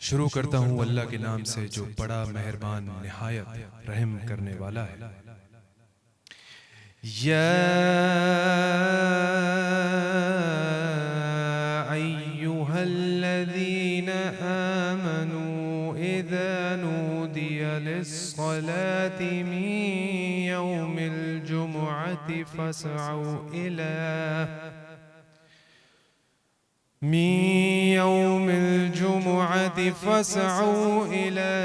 शुरू करता हूँ अल्लाह के नाम से जो बड़ा मेहरबान निहायत रहम करने वाला है। या अय्युहल्लज़ीना आमनू इज़ा नूदिया लिस्सलाति मिन यौमिल जुमुअति फस्अऊ इला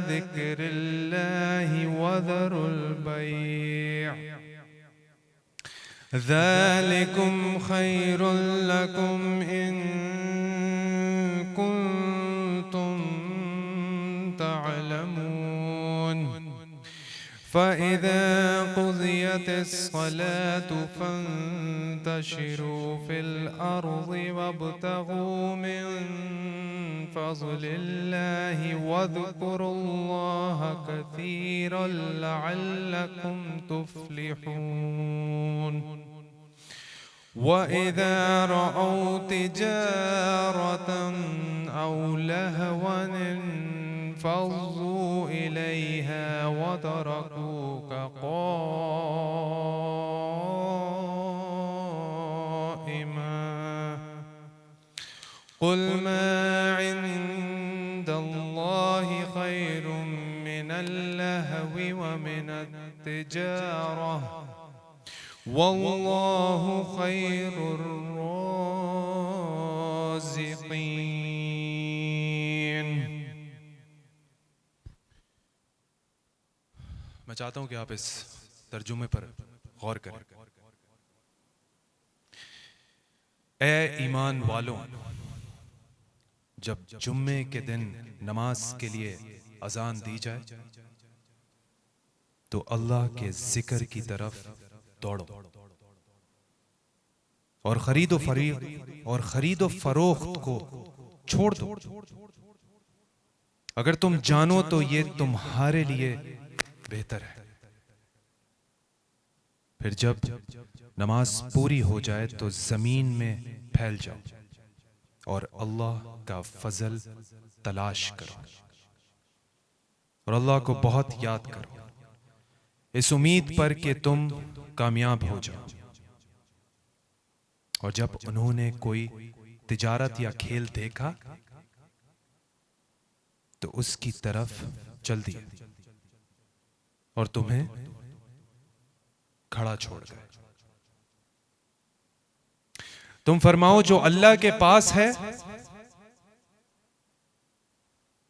ज़िक्रिल्लाहि वज़रुल बैअ ज़ालिकुम खैरुल लकुम इन कुंतुम तअलमून। फ़इज़ा क़ुज़ियतिस्सलातु फ़ंतशिरू फ़िल अर्ज़ि वब्तग़ू मिन फ़ज़्लिल्लाहि वज़्कुरुल्लाह कसीरन लअल्लकुम तुफ़्लिहून। वइज़ा रअव तिजारतन औ लहवन इंफ़ज़्ज़ू इलैहा वतरकूक क़ाइमा क़ुल मा इंदल्लाहि खैरुम मिनल लहवी व मिनत तिजारह वल्लाहु खैरुर राज़िक़ीन। मैं चाहता हूं कि आप इस तर्जुमे पर गौर करें। ए ईमान वालों, जब जुम्मे के दिन नमाज के लिए अजान दी जाए तो अल्लाह के जिक्र की तरफ दौड़ो और खरीदो फरोख्त को छोड़ दो। अगर तुम जानो तो ये तुम्हारे लिए बेहतर है। फिर जब नमाज पूरी हो जाए तो जमीन में फैल जाओ और अल्लाह का फजल तलाश करो और अल्लाह को बहुत याद करो, इस उम्मीद पर कि तुम कामयाब हो जाओ। और जब उन्होंने कोई तिजारत या खेल देखा तो उसकी तरफ चल दिए और तुम्हें खड़ा छोड़ गए। तुम फरमाओ, जो अल्लाह के पास है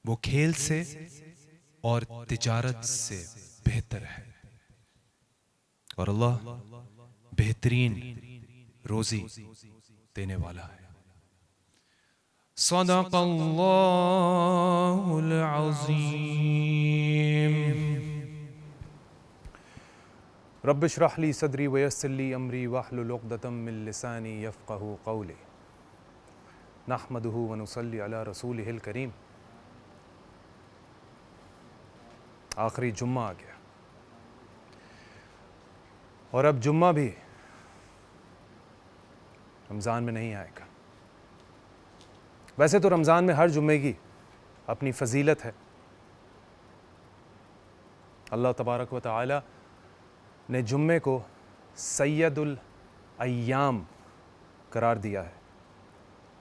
वो खेल से और तिजारत से बेहतर है और अल्लाह बेहतरीन रोजी देने वाला है। सदक़ल्लाहुल अज़ीम। रब्बि इश्रह ली सदरी व यस्सिर ली अमरी वहलुल उक़दतम मिन लिसानी यफ़क़हू क़ौली। नहमदुहु व नुसल्ली अला रसूलिहिल करीम। आखिरी जुम्मा आ गया और अब जुम्मा भी रमज़ान में नहीं आएगा। वैसे तो रमज़ान में हर जुम्मे की अपनी फ़जीलत है। अल्लाह तबारक व तआला ने जुम्मे को सैयदुल अय्याम करार दिया है।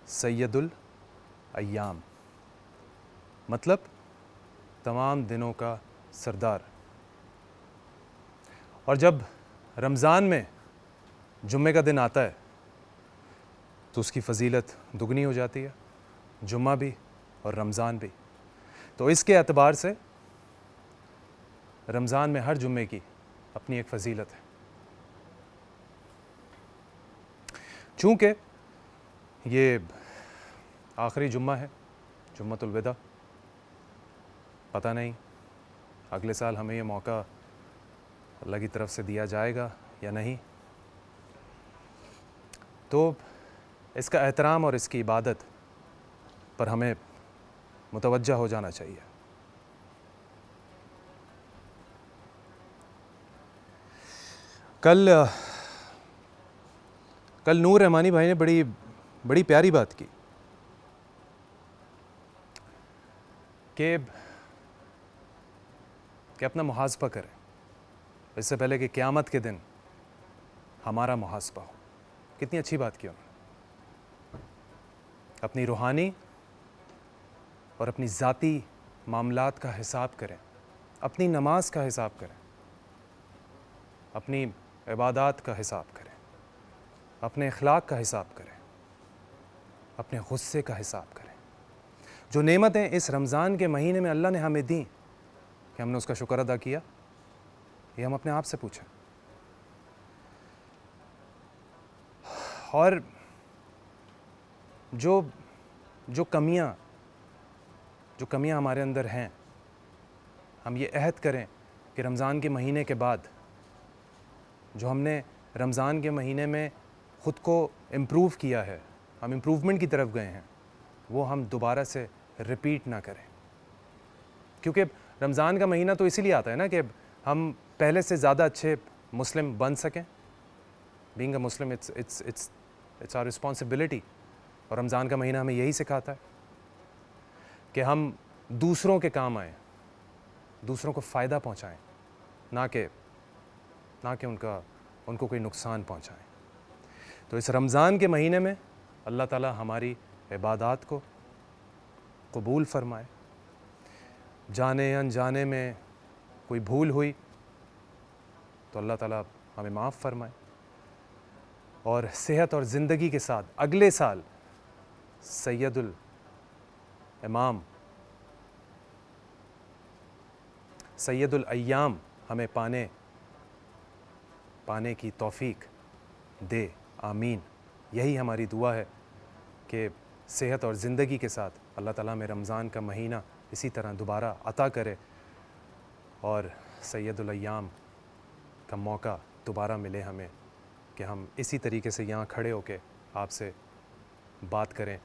सैयदुल अय्याम मतलब तमाम दिनों का सरदार। और जब रमज़ान में जुम्मे का दिन आता है तो उसकी फ़जीलत दुगनी हो जाती है, जुम्मा भी और रमज़ान भी। तो इसके एतबार से रमज़ान में हर जुम्मे की अपनी एक फ़जीलत है। चूँकि ये आखिरी जुम्मा है, जुम्मतुल विदा, पता नहीं अगले साल हमें ये मौका अल्लाह की तरफ से दिया जाएगा या नहीं। तो इसका एहतराम और इसकी इबादत पर हमें मुतवज्जा हो जाना चाहिए। कल नूर रहमानी भाई ने बड़ी प्यारी बात की कि अपना मुहासबा करें इससे पहले कि क़यामत के दिन हमारा मुहासबा हो। कितनी अच्छी बात की उन्होंने। अपनी रूहानी और अपनी ज़ाती मामलात का हिसाब करें, अपनी नमाज का हिसाब करें, अपनी इबादत का हिसाब करें, अपने अखलाक का हिसाब करें, अपने गुस्से का हिसाब करें। जो नेमतें इस रमज़ान के महीने में अल्लाह ने हमें दी, कि हमने उसका शुक्र अदा किया? ये हम अपने आप से पूछें। और जो कमियां हमारे अंदर हैं, हम ये अहद करें कि रमज़ान के महीने के बाद जो हमने रमज़ान के महीने में ख़ुद को इम्प्रूव किया है, हम इम्प्रूवमेंट की तरफ गए हैं, वो हम दोबारा से रिपीट ना करें। क्योंकि रमज़ान का महीना तो इसीलिए आता है ना कि हम पहले से ज़्यादा अच्छे मुस्लिम बन सकें। Being a Muslim it's our responsibility. और रमज़ान का महीना हमें यही सिखाता है कि हम दूसरों के काम आएँ, दूसरों को फ़ायदा पहुँचाएँ, ना कि उनको कोई नुकसान पहुँचाएँ। तो इस रमज़ान के महीने में अल्लाह ताला हमारी इबादत को कबूल फ़रमाए। जाने अनजाने में कोई भूल हुई तो अल्लाह ताला हमें माफ़ फ़रमाए, और सेहत और ज़िंदगी के साथ अगले साल सैयदुल इमाम सैयदुल अय्याम हमें पाने की तौफ़ीक दे। आमीन। यही हमारी दुआ है कि सेहत और ज़िंदगी के साथ अल्लाह ताला में रमज़ान का महीना इसी तरह दोबारा अता करे और सैयदुल अय्याम का मौका दोबारा मिले हमें, कि हम इसी तरीके से यहाँ खड़े होकर आपसे बात करें।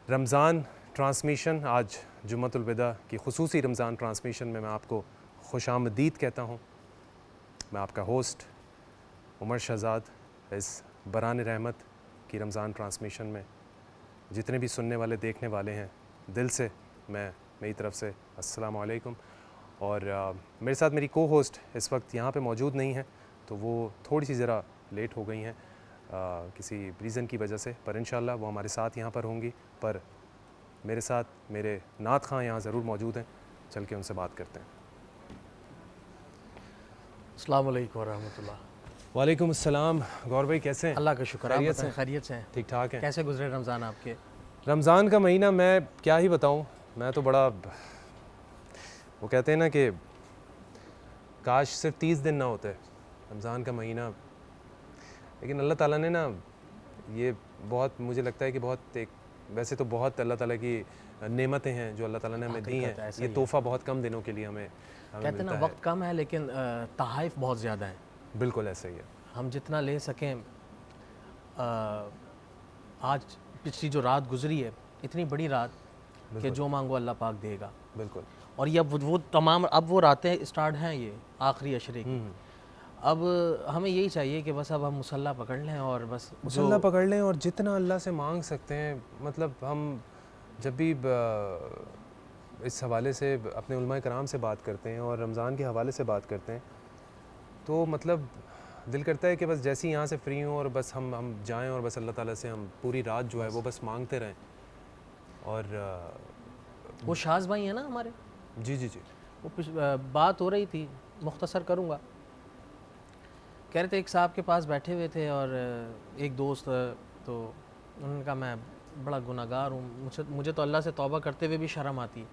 रमज़ान ट्रांसमिशन, आज जुम्मतुल विदा की ख़ुसूसी रमज़ान ट्रांसमिशन में मैं आपको खुशामदीद कहता हूँ। मैं आपका होस्ट उमर शहज़ाद इस बरान रहमत की रमज़ान ट्रांसमिशन में जितने भी सुनने वाले देखने वाले हैं, दिल से मेरी तरफ़ से अस्सलाम वालेकुम। और मेरे साथ मेरी को होस्ट इस वक्त यहाँ पे मौजूद नहीं है, तो वो थोड़ी सी ज़रा लेट हो गई हैं किसी रीज़न की वजह से, पर इंशाअल्लाह वो हमारे साथ यहाँ पर होंगी। पर मेरे साथ मेरे नात खां यहाँ ज़रूर मौजूद हैं, चल के उनसे बात करते हैं। अस्सलाम वालेकुम रहमतुल्लाह। वालेकुम अस्सलाम। गौर भाई कैसे हैं? अल्लाह का शुक्र। खैरियत से? खैरियत से हैं? ठीक ठाक हैं। कैसे गुजरे रमज़ान आपके? रमज़ान का महीना मैं क्या ही बताऊँ, मैं तो बड़ा, वो कहते हैं ना कि काश सिर्फ 30 दिन ना होते रमज़ान का महीना, लेकिन अल्लाह ताला ने ना ये बहुत, मुझे लगता है कि बहुत एक, वैसे तो बहुत अल्लाह ताला की नेमतें हैं जो अल्लाह ताला ने हमें दी हैं। ये तोहफ़ा बहुत कम दिनों के लिए हमें कहते हैं ना, वक्त कम है लेकिन तहाइफ बहुत ज़्यादा है। बिल्कुल ऐसा ही है। हम जितना ले सकें, आज पिछली जो रात गुजरी है, इतनी बड़ी रात कि जो मांगो अल्लाह पाक देगा। बिल्कुल। और ये वो तमाम, अब वो रातें स्टार्ट हैं, ये आखिरी अशरे की। अब हमें यही चाहिए कि बस अब हम मुसल्ला पकड़ लें और बस मुसल्ला पकड़ लें और जितना अल्लाह से मांग सकते हैं। मतलब हम जब भी इस हवाले से अपने उलमा कराम से बात करते हैं और रमज़ान के हवाले से बात करते हैं, तो मतलब दिल करता है कि बस जैसे ही यहाँ से फ्री हों और बस हम जाएं और बस अल्लाह ताला से हम पूरी रात जो है वो बस मांगते रहें। और वो शाज़ भाई हैं ना हमारे, जी जी जी, वो बात हो रही थी, मुख्तसर करूँगा। कह रहे थे एक साहब के पास बैठे हुए थे और एक दोस्त, तो उन्होंने कहा मैं बड़ा गुनाहगार हूँ, मुझे तो अल्लाह से तौबा करते हुए भी शर्म आती है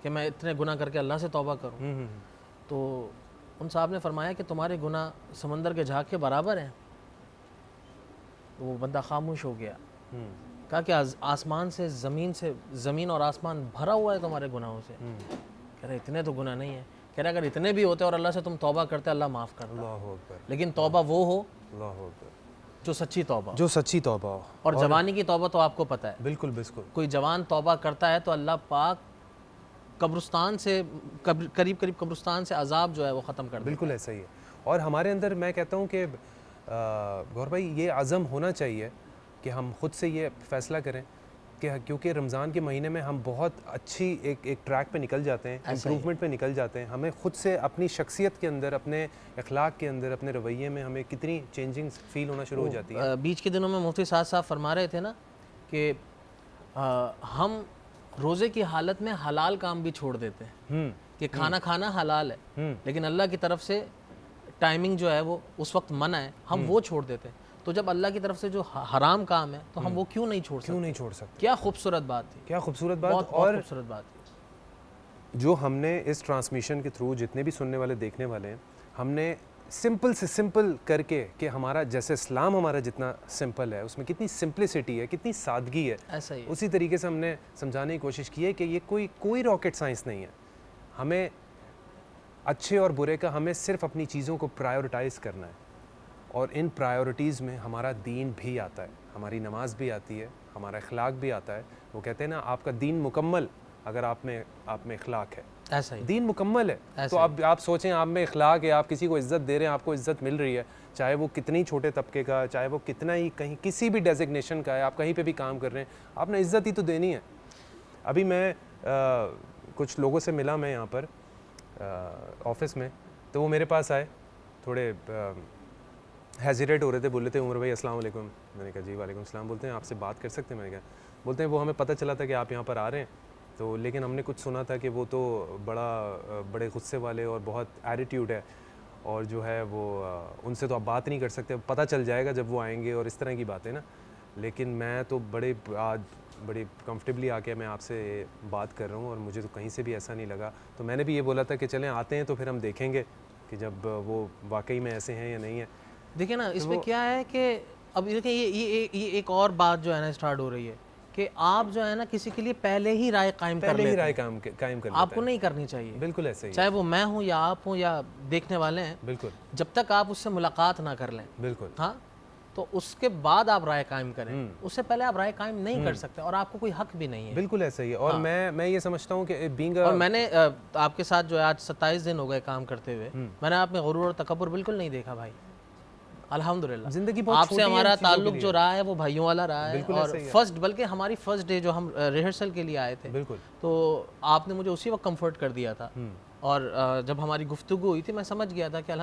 कि मैं इतने गुनाह करके अल्लाह से तौबा करूँ। तो उन साहब ने फरमाया कि तुम्हारे गुनाह समंदर के झाग के बराबर हैं। तो वो बंदा खामोश हो गया। कहा कि आसमान से ज़मीन और आसमान भरा हुआ है तुम्हारे गुनाहों से। कह रहे इतने तो गुनाह नहीं है। कह रहे अगर इतने भी होते और अल्लाह से तुम तौबा करते, अल्लाह माफ़ करता। अल्लाह हू अकबर। लेकिन तौबा वो हो, अल्लाह हू अकबर, जो सच्ची तौबा हो। जो सच्ची तौबा हो। और जवानी की तौबा तो आपको पता है, बिल्कुल बिल्कुल। कोई जवान तौबा करता है तो अल्लाह पाक कब्रिस्तान से करीब करीब कब्रिस्तान से अजाब जो है वो ख़त्म कर देता है। बिल्कुल ऐसा ही है। और हमारे अंदर मैं कहता हूँ कि गौर भाई ये आज़म होना चाहिए कि हम ख़ुद से ये फ़ैसला करें कि क्योंकि रमज़ान के महीने में हम बहुत अच्छी एक ट्रैक पे निकल जाते हैं, इम्प्रूवमेंट पे निकल जाते हैं। हमें ख़ुद से अपनी शख्सियत के अंदर, अपने अखलाक के अंदर, अपने रवैये में हमें कितनी चेंजिंग फील होना शुरू हो जाती है। बीच के दिनों में मुफ्ती साहब फरमा रहे थे ना कि हम रोज़े की हालत में हलाल काम भी छोड़ देते हैं कि खाना खाना हलाल है, लेकिन अल्लाह की तरफ से टाइमिंग जो है वो उस वक्त मना है, हम वो छोड़ देते हैं। तो जब अल्लाह की तरफ से जो हराम काम है तो हम वो क्यों नहीं छोड़ सकते? क्यों नहीं छोड़ सकते? क्या खूबसूरत बात थी, क्या खूबसूरत बात। बहुत और खूबसूरत बात थी जो हमने इस ट्रांसमिशन के थ्रू जितने भी सुनने वाले देखने वाले हैं, हमने सिंपल से सिंपल करके कि हमारा जैसे इस्लाम हमारा जितना सिंपल है, उसमें कितनी सिंपलिसिटी है, कितनी सादगी है, ऐसा ही उसी तरीके से हमने समझाने की कोशिश की है कि ये कोई रॉकेट साइंस नहीं है। हमें अच्छे और बुरे का हमें सिर्फ अपनी चीज़ों को प्रायोरिटाइज़ करना है, और इन प्रायोरिटीज़ में हमारा दीन भी आता है, हमारी नमाज भी आती है, हमारा अखलाक भी आता है। वो कहते हैं ना, आपका दीन मुकम्मल अगर आप में अखलाक है, ऐसा ही दीन मुकम्मल है। तो आप सोचें, आप में अखलाक है, आप किसी को इज़्ज़त दे रहे हैं, आपको इज़्ज़त मिल रही है, चाहे वो कितनी छोटे तबके का, चाहे वो कितना ही कहीं किसी भी डेजिग्नेशन का है, आप कहीं पे भी काम कर रहे हैं, आपने इज़्ज़त ही तो देनी है। अभी मैं कुछ लोगों से मिला, मैं यहाँ पर ऑफिस में, तो वो मेरे पास आए, थोड़े हेजिटेट हो रहे थे, बोल रहे थे उमर भाई अस्सलाम वालेकुम। मैंने कहा जी वालेकुम सलाम। बोलते हैं आपसे बात कर सकते हैं? मैंने कहा, बोलते हैं वो हमें पता चला था कि आप यहाँ पर आ रहे हैं, तो लेकिन हमने कुछ सुना था कि वो तो बड़े गुस्से वाले और बहुत एटीट्यूड है, और जो है वो उनसे तो आप बात नहीं कर सकते, पता चल जाएगा जब वो आएंगे, और इस तरह की बातें ना। लेकिन मैं तो आज बड़ी कंफर्टेबली आके मैं आपसे बात कर रहा हूँ, और मुझे तो कहीं से भी ऐसा नहीं लगा। तो मैंने भी ये बोला था कि चलें आते हैं तो फिर हम देखेंगे कि जब वो वाकई में ऐसे हैं या नहीं है। देखिए ना, इसमें क्या है कि अब देखिए ये एक और बात जो है ना स्टार्ट हो रही है कि आप जो है ना किसी के लिए पहले ही राय कायम कर लेते हैं। कायम कर आपको नहीं करनी चाहिए। बिल्कुल ऐसे ही, चाहे वो मैं हूँ या आप हूँ या देखने वाले हैं, बिल्कुल, जब तक आप उससे मुलाकात ना कर लें, बिल्कुल, हाँ, तो उसके बाद आप राय कायम करें। उससे पहले आप राय कायम नहीं कर सकते, और आपको कोई हक भी नहीं है। बिल्कुल ऐसा ही है। और मैं ये समझता हूँ कि बीइंग, और मैंने आपके साथ जो है आज 27 दिन हो गए काम करते हुए, मैंने आप में गुरूर और तकब्बुर बिल्कुल नहीं देखा भाई, अल्हम्दुलिल्लाह। जिंदगी बहुत आपसे हमारा ताल्लुक जो रहा है वो भाइयों वाला रहा है, और बल्कि हमारी फर्स्ट डे जो हम रिहर्सल के लिए आए थे, बिल्कुल, तो आपने मुझे उसी वक्त कंफर्ट कर दिया था, और जब हमारी गुफ्तगू हुई थी मैं समझ गया था कि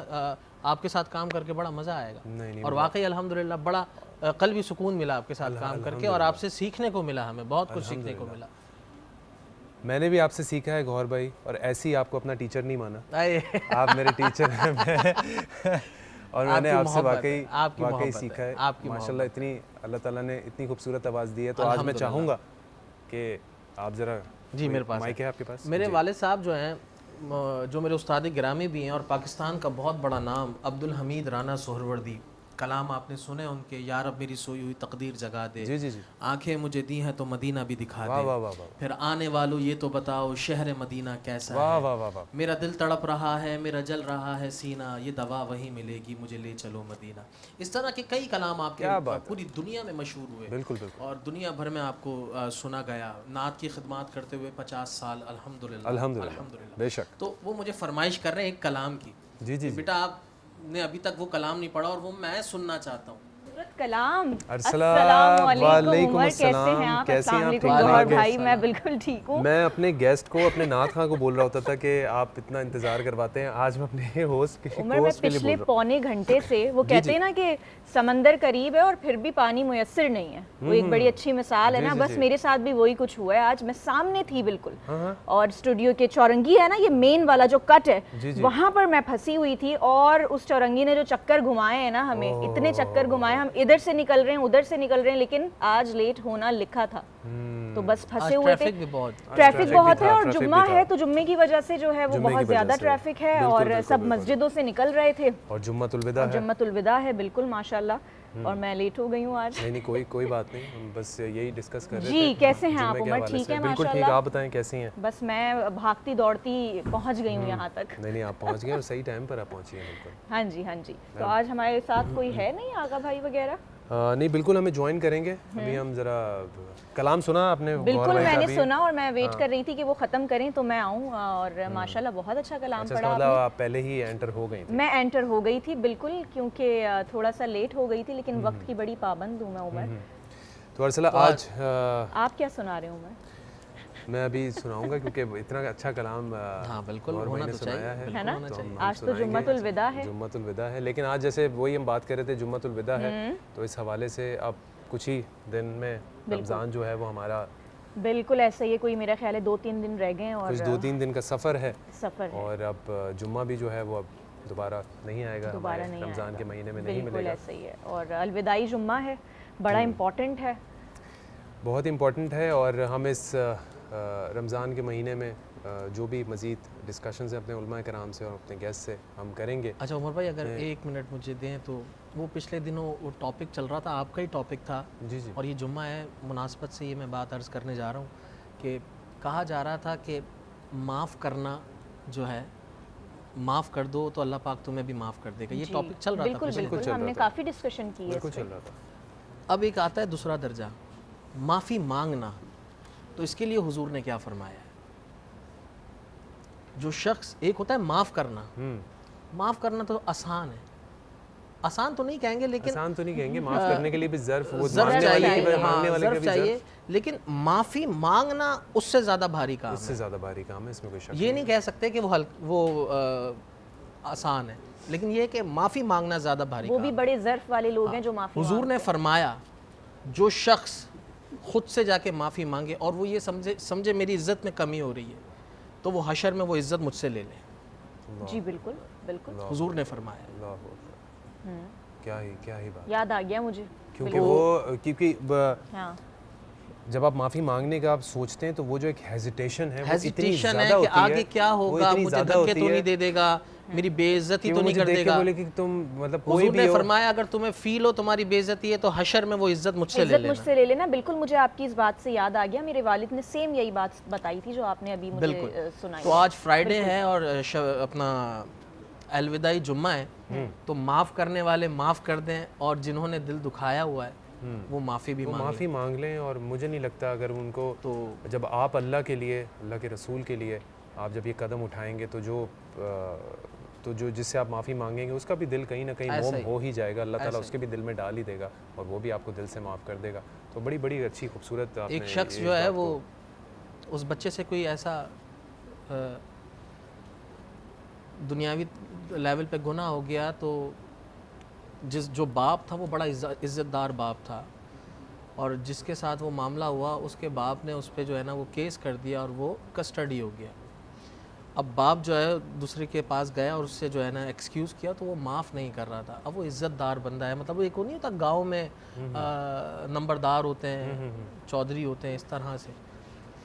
आपके साथ काम करके बड़ा मज़ा आएगा। नहीं, और वाकई अल्हम्दुलिल्लाह बड़ा कल्बी सुकून मिला आपके साथ काम करके, और आपसे सीखने को मिला, हमें बहुत कुछ सीखने को मिला। मैंने भी आपसे सीखा है गौहर भाई, और ऐसे ही आपको अपना टीचर नहीं माना, आप मेरे टीचर हैं। और मैंने आपसे वाकई सीखा है माशाल्लाह। इतनी अल्लाह ताला ने इतनी खूबसूरत आवाज़ दी है। तो आज मैं चाहूँगा कि आप ज़रा, जी मेरे पास माइक है आपके पास? मेरे वालिद साहब जो हैं, जो मेरे उस्ताद गिरामी भी हैं, और पाकिस्तान का बहुत बड़ा नाम अब्दुल हमीद राना सोहरवर्दी, कलाम आपने सुने उनके, यार अब मेरी सोई हुई तकदीर जगा दे, जी जी जी, आंखें मुझे दी हैं तो मदीना भी दिखा दे, वाह वाह वाह, फिर आने वालों ये तो बताओ शहर मदीना कैसा वाह है, वाह वाह वाह, मेरा दिल तड़प रहा है, मेरा जल रहा है सीना, ये दवा वहीं मिलेगी, मुझे ले चलो मदीना। इस तरह के कई कलाम आपके पूरी दुनिया में मशहूर हुए, बिल्कुल बिल्कुल, और दुनिया भर में आपको सुना गया। नात की खिदमत करते हुए 50 साल, अल्हम्दुलिल्लाह अल्हम्दुलिल्लाह, बेशक। तो वो मुझे फरमाइश कर रहे हैं एक कलाम की, जी जी, बेटा आपने अभी तक वो कलाम नहीं पढ़ा, और वो मैं सुनना चाहता हूँ। कलाम। अस्सलाम वालेकुम, कैसे हैं आप? कैसे हैं आप? गौहर भाई, मैं बिल्कुल ठीक हूँ। मैं अपने गेस्ट को, अपने नात खां को बोल रहा होता था कि आप इतना इंतजार करवाते हैं, आज मैं अपने होस्ट के उमर, मैं पिछले पौने घंटे से, वो कहते हैं ना कि समंदर करीब है और फिर भी पानी मुयस्सर नहीं है, वो एक बड़ी अच्छी मिसाल है ना। बस मेरे साथ भी वही कुछ हुआ है। आज मैं सामने थी बिल्कुल, और स्टूडियो के चौरंगी है ना, ये मेन वाला जो कट है, वहां पर मैं फंसी हुई थी, और उस चौरंगी ने जो चक्कर घुमाए हैं ना, हमें इतने चक्कर घुमाए, हम इधर से निकल रहे हैं, उधर से निकल रहे हैं, लेकिन आज लेट होना लिखा था। तो बस आज फंसे हुए थे। ट्रैफिक भी बहुत, ट्रैफिक ट्रैफिक बहुत भी है था, और ट्रैफिक जुम्मा भी है था। तो जुम्मे की वजह से जो है वो जुम्मे की बहुत वजह ज़्यादा से। ट्रैफिक है बिल्कुल, और बिल्कुल, सब बिल्कुल। मस्जिदों से निकल रहे थे। और जुम्मतुल विदा है। जुम्मतुल विदा है, बिल्कुल माशाल्लाह, और मैं लेट हो गई हूँ आज। नहीं नहीं, कोई बात नहीं, हम बस यही डिस्कस कर रहे थे। जी, कैसे हैं आप जुम्मे के उमर? हवाले ठीक से। है बिल्कुल ठीक, माशाल्लाह। आप बताएं कैसी हैं? बस मैं भागती दौड़ती पहुँच गई हूँ यहाँ तक। नहीं नहीं, आप पहुंच गए और सही टाइम पर आप पहुंची हैं बिल्कुल। हाँ जी, हाँ जी। तो आज हमारे साथ कोई है नहीं, आगा भाई वगैरह? नहीं बिल्कुल, हमें ज्वाइन करेंगे अभी। हम ज़रा कलाम सुना आपने गौर बिल्कुल भाई का मैंने अभी? सुना और मैं वेट कर रही थी कि वो ख़त्म करें तो मैं आऊँ, और माशाल्लाह बहुत अच्छा कलाम अच्छा, पढ़ा इसका मतलब आपने। आप पहले ही एंटर हो गई थी। मैं एंटर हो गई थी बिल्कुल, क्योंकि थोड़ा सा लेट हो गई थी, लेकिन वक्त की बड़ी पाबंद हूँ मैं उमर। तो अरसला आज आप क्या सुना रहे हो उमर? मैं अभी सुनाऊंगा क्योंकि इतना अच्छा कलाम हाँ बिल्कुल गौर भाई होना ने तो सुनाया चाहिए, है ना? होना चाहिए। आज तो जुम्मतुल विदा है। जुम्मतुल विदा है, लेकिन आज जैसे वही हम बात कर रहे थे जुम्मतुल विदा है, तो इस हवाले से अब कुछ ही दिन में रमज़ान जो है वो हमारा बिल्कुल ऐसा ही है, कोई मेरा ख्याल है 2-3 दिन रह गए हैं और कुछ 2-3 दिन का सफ़र है। सफ़र है। और अब जुम्मा भी जो है वो अब दोबारा नहीं आएगा, दोबारा हमारे नहीं रमज़ान आएगा। के महीने में नहीं बिल्कुल मिलेगा। ऐसा ही है, और अलविदाई जुम्मा है, बड़ा इम्पोर्टेंट है। बहुत इम्पोर्टेंट है, और हम इस रमज़ान के महीने में जो भी मज़ीद डिस्कशंस हैं अपने उलमा कराम से और अपने गेस्ट से हम करेंगे। अच्छा उमर भाई, अगर 1 मिनट मुझे दें तो वो पिछले दिनों वो टॉपिक चल रहा था, आपका ही टॉपिक था, जी जी। और ये जुम्मा है, मुनासबत से ये मैं बात अर्ज़ करने जा रहा हूँ कि कहा जा रहा था कि माफ़ करना जो है, माफ़ कर दो तो अल्लाह पाक तुम्हें भी माफ़ कर देगा। ये जी, टॉपिक चल रहा था बिल्कुल पिछले बिल्कुल, चल रहा हमने था। काफ़ी डिस्कशन की है बिल्कुल इस चल पे। रहा था। अब एक आता है दूसरा दर्जा, माफ़ी मांगना। तो इसके लिए हुजूर ने क्या फरमाया है? जो शख्स, एक होता है माफ़ करना, माफ़ करना तो आसान है, आसान तो नहीं कहेंगे लेकिन आसान तो नहीं कहेंगे, माफ़ करने के लिए भी ज़र्फ़ वो ज़र्फ़ मांगने वाले चाहिए, की हाँ, मांगने वाले का ज़र्फ़ भी चाहिए, ज़र्फ़ लेकिन माफ़ी मांगना उससे ज़्यादा भारी काम उससे है। ज़्यादा भारी काम है, इसमें कोई शक ये नहीं कह सकते कि वो आसान है, लेकिन ये कि माफ़ी मांगना ज़्यादा भारी वो काम भी है। बड़े ज़र्फ वाले लोग हैं जो माफ़ी हुजूर ने फरमाया, जो शख्स खुद से जाके माफ़ी मांगे और वो ये समझे मेरी इज़्ज़त में कमी हो रही है, तो वो हशर में वो इज़्ज़त मुझसे ले ले। जी बिल्कुल बिल्कुल, हुजूर ने फरमाया। अल्लाह हू अकबर। क्या ही बात। याद आ गया मुझे। क्योंकि वो क्योंकि हाँ, जब आप माफ़ी मांगने का आप सोचते हैं तो वो जो एक हेजिटेशन है, वो इतनी हेजिटेशन है ज़्यादा कि होती आगे क्या वो होगा, इतनी मुझे ज़्यादा धक्के होती तो है नहीं दे देगा, मेरी बेइज्जती कि तो वो नहीं मुझे कर देख के देगा। बोले कि तुम मतलब कोई हुजूर भी ने हो। फरमाया, अगर तुम्हें फील हो तुम्हारी बेइज्जती है तो हशर में वो इज़्ज़त मुझसे ले इज्जत लेना। मुझसे ले लेना। बिल्कुल, मुझे आपकी इस बात से याद आ गया, मेरे वालिद ने सेम यही बात बताई थी जो आपने अभी मुझे बिल्कुल। सुनाई तो है। आज फ्राइडे है और अपना अलविदाई जुम्मा है, तो माफ़ करने वाले माफ़ कर दें, और जिन्होंने दिल दुखाया हुआ है वो माफ़ी भी वो मांगे। माफ़ी मांग लें। और मुझे नहीं लगता अगर उनको तो जब आप अल्लाह के लिए, अल्लाह के रसूल के लिए आप जब ये कदम उठाएंगे तो जो जिससे आप माफ़ी मांगेंगे उसका भी दिल कहीं ना कहीं ऐसा मोम ही। हो ही जाएगा, अल्लाह ताला ऐसा उसके भी दिल में डाल ही देगा और वो भी आपको दिल से माफ़ कर देगा। तो बड़ी बड़ी अच्छी खूबसूरत आपने एक शख्स ये जो है बात वो को- उस बच्चे से कोई ऐसा दुनियावी लेवल पे गुनाह हो गया, तो जो बाप था वो बड़ा इज़्ज़तदार बाप था, और जिसके साथ वो मामला हुआ उसके बाप ने उस पर जो है ना वो केस कर दिया और वो कस्टडी हो गया। अब बाप जो है दूसरे के पास गया और उससे जो है ना एक्सक्यूज़ किया, तो वो माफ़ नहीं कर रहा था। अब वो इज़्ज़तदार बंदा है, मतलब वो एक वो नहीं होता गाँव में नंबरदार होते हैं, चौधरी होते हैं, इस तरह से।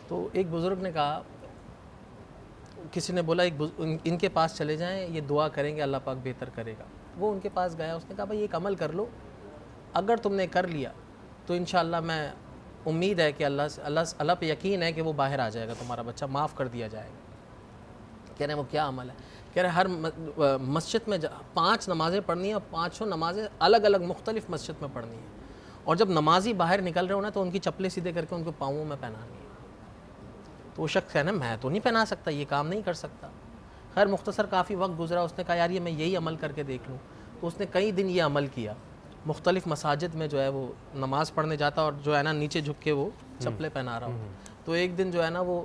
तो एक बुज़ुर्ग ने कहा, किसी ने बोला इनके पास चले जाएं, ये दुआ करेंगे, अल्लाह पाक बेहतर करेगा। वो उनके पास गया, उसने कहा भाई एक अमल कर लो, अगर तुमने कर लिया तो इंशाअल्लाह मैं उम्मीद है कि अल्लाह पे यकीन है कि वो बाहर आ जाएगा, तुम्हारा बच्चा माफ़ कर दिया जाएगा। कह रहे हैं वो क्या अमल है? कह रहे हर मस्जिद में 5 नमाज़ें पढ़नी है, और 5 नमाज़ें अलग अलग मुख्तलिफ़ मस्जिद में पढ़नी है, और जब नमाजी बाहर निकल रहे हो ना तो उनकी चप्पलें सीधे करके उनको पाँवों में पहनानी है। तो वो शख्स है ना, मैं तो नहीं पहना सकता, ये काम नहीं कर सकता। खैर मुख्तसर काफ़ी वक्त गुजरा, उसने कहा यार ये मैं यही अमल करके देख लूँ। तो उसने कई दिन ये अमल किया, मुख्तलिफ़ मसाजिद में जो है वो नमाज़ पढ़ने जाता और जो है ना नीचे झुक के वो चप्पलें पहना रहा हो। तो एक दिन जो है ना वो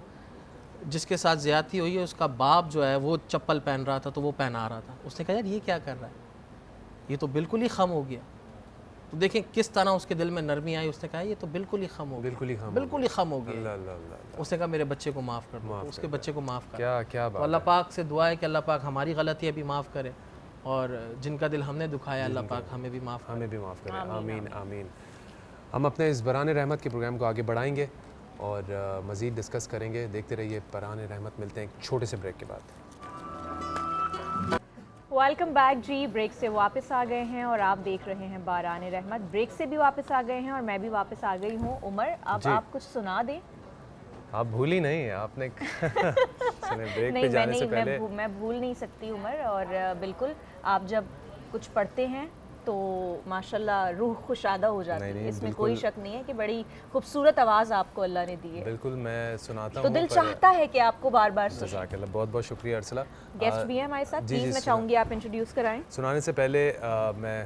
जिसके साथ ज़्यादती हुई है उसका बाप जो है वो चप्पल पहन रहा था तो वो पहना रहा था। उसने कहा यार ये क्या कर रहा है, ये तो बिल्कुल ही खम हो गया। तो देखें किस तरह उसके दिल में नरमी आई। उसने कहा ये तो बिल्कुल ही खम हो गया, बिल्कुल ही खम हो गया। अल्लाह अल्लाह अल्लाह। उसने कहा मेरे बच्चे को माफ़ कर दो, उसके बच्चे को माफ़ कर। क्या तो बात अल्लाह पाक से दुआ है कि अल्लाह पाक हमारी गलतियाँ भी माफ़ करे, और जिनका दिल हमने दुखाया अल्लाह पाक हमें भी माफ़ करे। हमें भी माफ़ करें। आमीन आमीन। हम अपने इस बरान रहमत के प्रोग्राम को आगे बढ़ाएंगे। और मज़ीद डिस्कस करेंगे। देखते रहिए परान रहमत। मिलते हैं एक छोटे से ब्रेक के बाद। वेलकम बैक जी। ब्रेक से वापस आ गए हैं और आप देख रहे हैं बारान रहमत। ब्रेक से भी वापस आ गए हैं और मैं भी वापस आ गई हूँ। उमर, अब आप कुछ सुना दें। आप भूली नहीं, आपने ब्रेक पे जाने से पहले मैं भूल नहीं सकती उमर। और बिल्कुल आप जब कुछ पढ़ते हैं तो माशाल्लाह रूह खुशादा हो जाती है। इसमें कोई शक नहीं है कि बड़ी खूबसूरत आवाज़ आपको अल्लाह ने दी है। बिल्कुल मैं सुनाता हूँ तो दिल चाहता है कि आपको बार बार सुने। जज़ाकल्लाह, बहुत बहुत शुक्रिया अर्सला। गेस्ट भी हैं हमारे साथ, प्लीज़ मैं चाहूँगी आप इंट्रोड्यूस कराएं। सुनाने से पहले मैं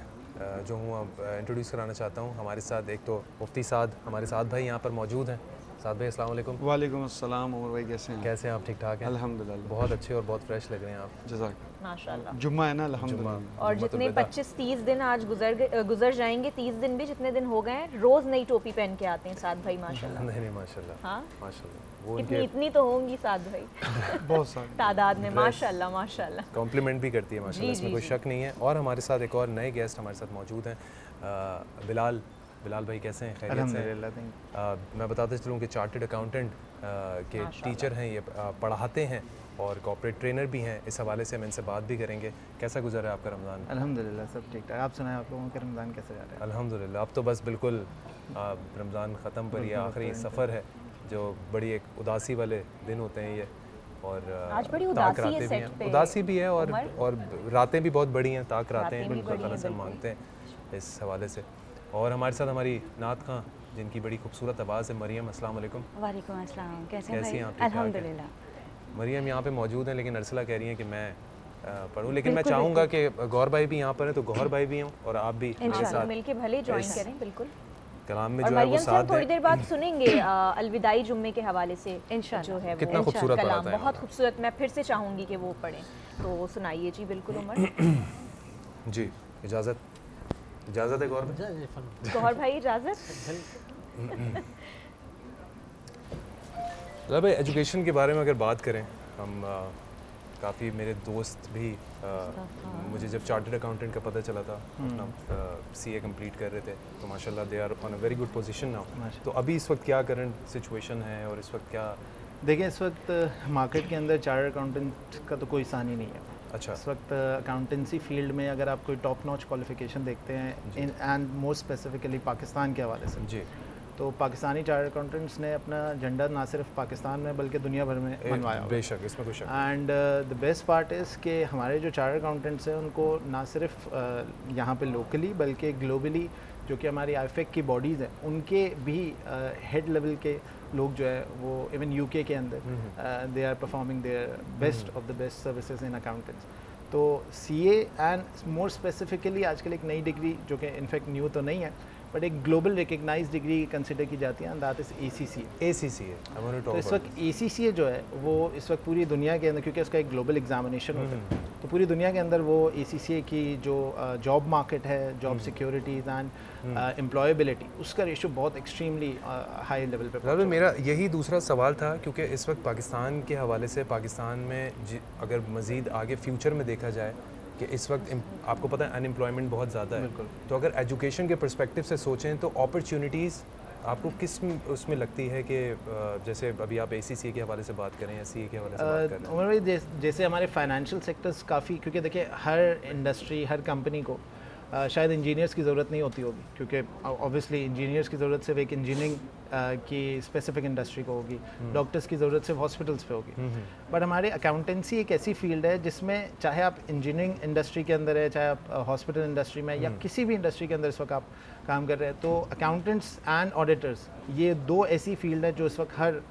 जो हूँ इंट्रोड्यूस कराना चाहता हूँ। हमारे साथ एक तो मुफ्ती साद, हमारे साथ भाई यहाँ पर मौजूद हैं। साद भाई अस्सलाम वालेकुम। वालेकुम अस्सलाम। उमर भाई कैसे हैं? कैसे हैं आप? ठीक ठाक हैं अल्हम्दुलिल्लाह। बहुत अच्छे और बहुत फ्रेश लग रहे हैं आप। जज़ाक। माशाल्लाह। जुम्मा है ना, अल्हम्दुलिल्लाह। और जितने 25-30 दिन आज गुजर जाएंगे, 30 दिन भी जितने दिन हो गए हैं, रोज नई टोपी पहन के आते हैं साद भाई माशाल्लाह। नहीं माशाल्लाह। हाँ माशाल्लाह। वो इतनी तो होंगी साद भाई बहुत सारे तादाद में। माशाल्लाह माशाल्लाह। कॉम्प्लीमेंट भी करती है माशाल्लाह, इसमें कोई शक नहीं है। और हमारे साथ एक और नए गेस्ट हमारे साथ मौजूद हैं, बिलाल भाई कैसे हैं? खैरियत से? अल्हम्दुलिल्लाह। मैं बताते चलूँ कि चार्टर्ड अकाउंटेंट के टीचर हैं, ये पढ़ाते हैं और कॉर्पोरेट ट्रेनर भी हैं। इस हवाले से हम इनसे बात भी करेंगे। कैसा गुजरा है आपका रमज़ान? अल्हम्दुलिल्लाह सब ठीक ठाक। आप सुनाएं, आप लोगों के रमज़ान कैसे जा रहा है? अल्हम्दुलिल्लाह। अब तो बस बिल्कुल रमज़ान ख़त्म पर ये आखिरी सफ़र है, जो बड़ी एक उदासी वाले दिन होते हैं ये। और आज बड़ी ताक उदासी है रातें भी सेट हैं, पे। उदासी भी है और रातें भी बहुत बड़ी हैं, ताक रातें हैं। भी बिल्कुल बड़ी अल्लाह से हैं, मांगते हैं इस हवाले से। और हमारे साथ हमारी नात खां, जिनकी बड़ी खूबसूरत आवाज़ है, मरियम। अस्सलाम वालेकुम। वालेकुम अस्सलाम। कैसे कैसी हैं आप? ठीक ठाक हैं? अल्हम्दुलिल्लाह। मरियम यहाँ पे मौजूद हैं, लेकिन अर्सला कह रही हैं कि मैं पढ़ूँ। लेकिन मैं चाहूँगा कि गौहर भाई भी यहाँ पर हैं, तो गौहर भाई भी हों और आप भी हमारे साथ मिलके भले ज्वाइन करें। बिल्कुल। कलाम में और जो है वो मरियम से साथ हम थोड़ी देर बाद सुनेंगे अलविदाई जुम्मे के हवाले से जो है कितना वो खूबसूरत कलाम, पढ़ाता है बहुत खूबसूरत। मैं फिर से चाहूँगी कि वो पढ़ें, तो सुनाइए जी। बिल्कुल उमर जी। इजाज़त है गौर भाई? गौहर भाई इजाज़त। भाई एजुकेशन के बारे में अगर बात करें हम, काफ़ी मेरे दोस्त भी मुझे जब चार्टर्ड अकाउंटेंट का पता चला था, अपना CA कंप्लीट कर रहे थे, तो माशाल्लाह they are on a very good position now. तो अभी इस वक्त क्या करंट सिचुएशन है और इस वक्त क्या? देखिए, इस वक्त मार्केट के अंदर चार्टर्ड अकाउंटेंट का तो कोई सानी नहीं है। अच्छा। इस वक्त अकाउंटेंसी फील्ड में अगर आप कोई टॉप नॉच क्वालिफिकेशन देखते हैं एंड मोर स्पेसिफिकली पाकिस्तान के हवाले से, जी, तो पाकिस्तानी चार्टर्ड अकाउंटेंट्स ने अपना झंडा ना सिर्फ पाकिस्तान में बल्कि दुनिया भर में मनवाया। बेशक, इसमें कोई शक। And the best part is कि हमारे जो चार्टर्ड अकाउंटेंट्स हैं उनको ना सिर्फ यहाँ पे लोकली बल्कि ग्लोबली जो कि हमारी IFAC की बॉडीज़ हैं, उनके भी हेड लेवल के लोग जो है वो इवन UK के अंदर they are performing their best of the best services in accountants. तो CA एंड मोर स्पेसिफिकली आजकल एक नई डिग्री जो कि इनफैक्ट न्यू तो नहीं है बट एक ग्लोबल रिकग्नाइज डिग्री कंसिडर की जाती है, एंड दैट इज़ ACCA। तो इस वक्त ACCA जो है वो इस वक्त पूरी दुनिया के अंदर, क्योंकि उसका एक ग्लोबल एग्जामिनेशन होता है, तो पूरी दुनिया के अंदर वो ACCA की जो जॉब मार्केट है, जॉब सिक्योरिटीज़ एंड एम्प्लॉयबिलिटी, उसका रेशो बहुत एक्सट्रीमली हाई लेवल पे। मेरा यही दूसरा सवाल था, क्योंकि इस वक्त पाकिस्तान के हवाले से पाकिस्तान में अगर मज़ीद आगे फ्यूचर में देखा जाए कि इस वक्त आपको पता है अनएम्प्लॉयमेंट बहुत ज़्यादा है, तो अगर एजुकेशन के पर्सपेक्टिव से सोचें तो अपॉर्चुनिटीज़ आपको किस उसमें लगती है कि जैसे अभी आप ACCA के हवाले से बात करें या CA के हवाले से बात करें? उमर भाई, जैसे हमारे फाइनेंशियल सेक्टर्स काफ़ी, क्योंकि देखिए हर इंडस्ट्री, हर कंपनी को शायद इंजीनियर्स की ज़रूरत नहीं होती होगी, क्योंकि ऑब्वियसली इंजीनियर्स की ज़रूरत सिर्फ एक इंजीनियरिंग की स्पेसिफिक इंडस्ट्री को होगी, डॉक्टर्स की ज़रूरत सिर्फ हॉस्पिटल्स पे होगी। बट हमारे अकाउंटेंसी एक ऐसी फील्ड है जिसमें चाहे आप इंजीनियरिंग इंडस्ट्री के अंदर है, चाहे आप हॉस्पिटल इंडस्ट्री में या किसी भी इंडस्ट्री के अंदर इस वक्त आप काम कर रहे हैं, तो अकाउंटेंट्स एंड ऑडिटर्स ये दो ऐसी फील्ड है जो इस वक्त हर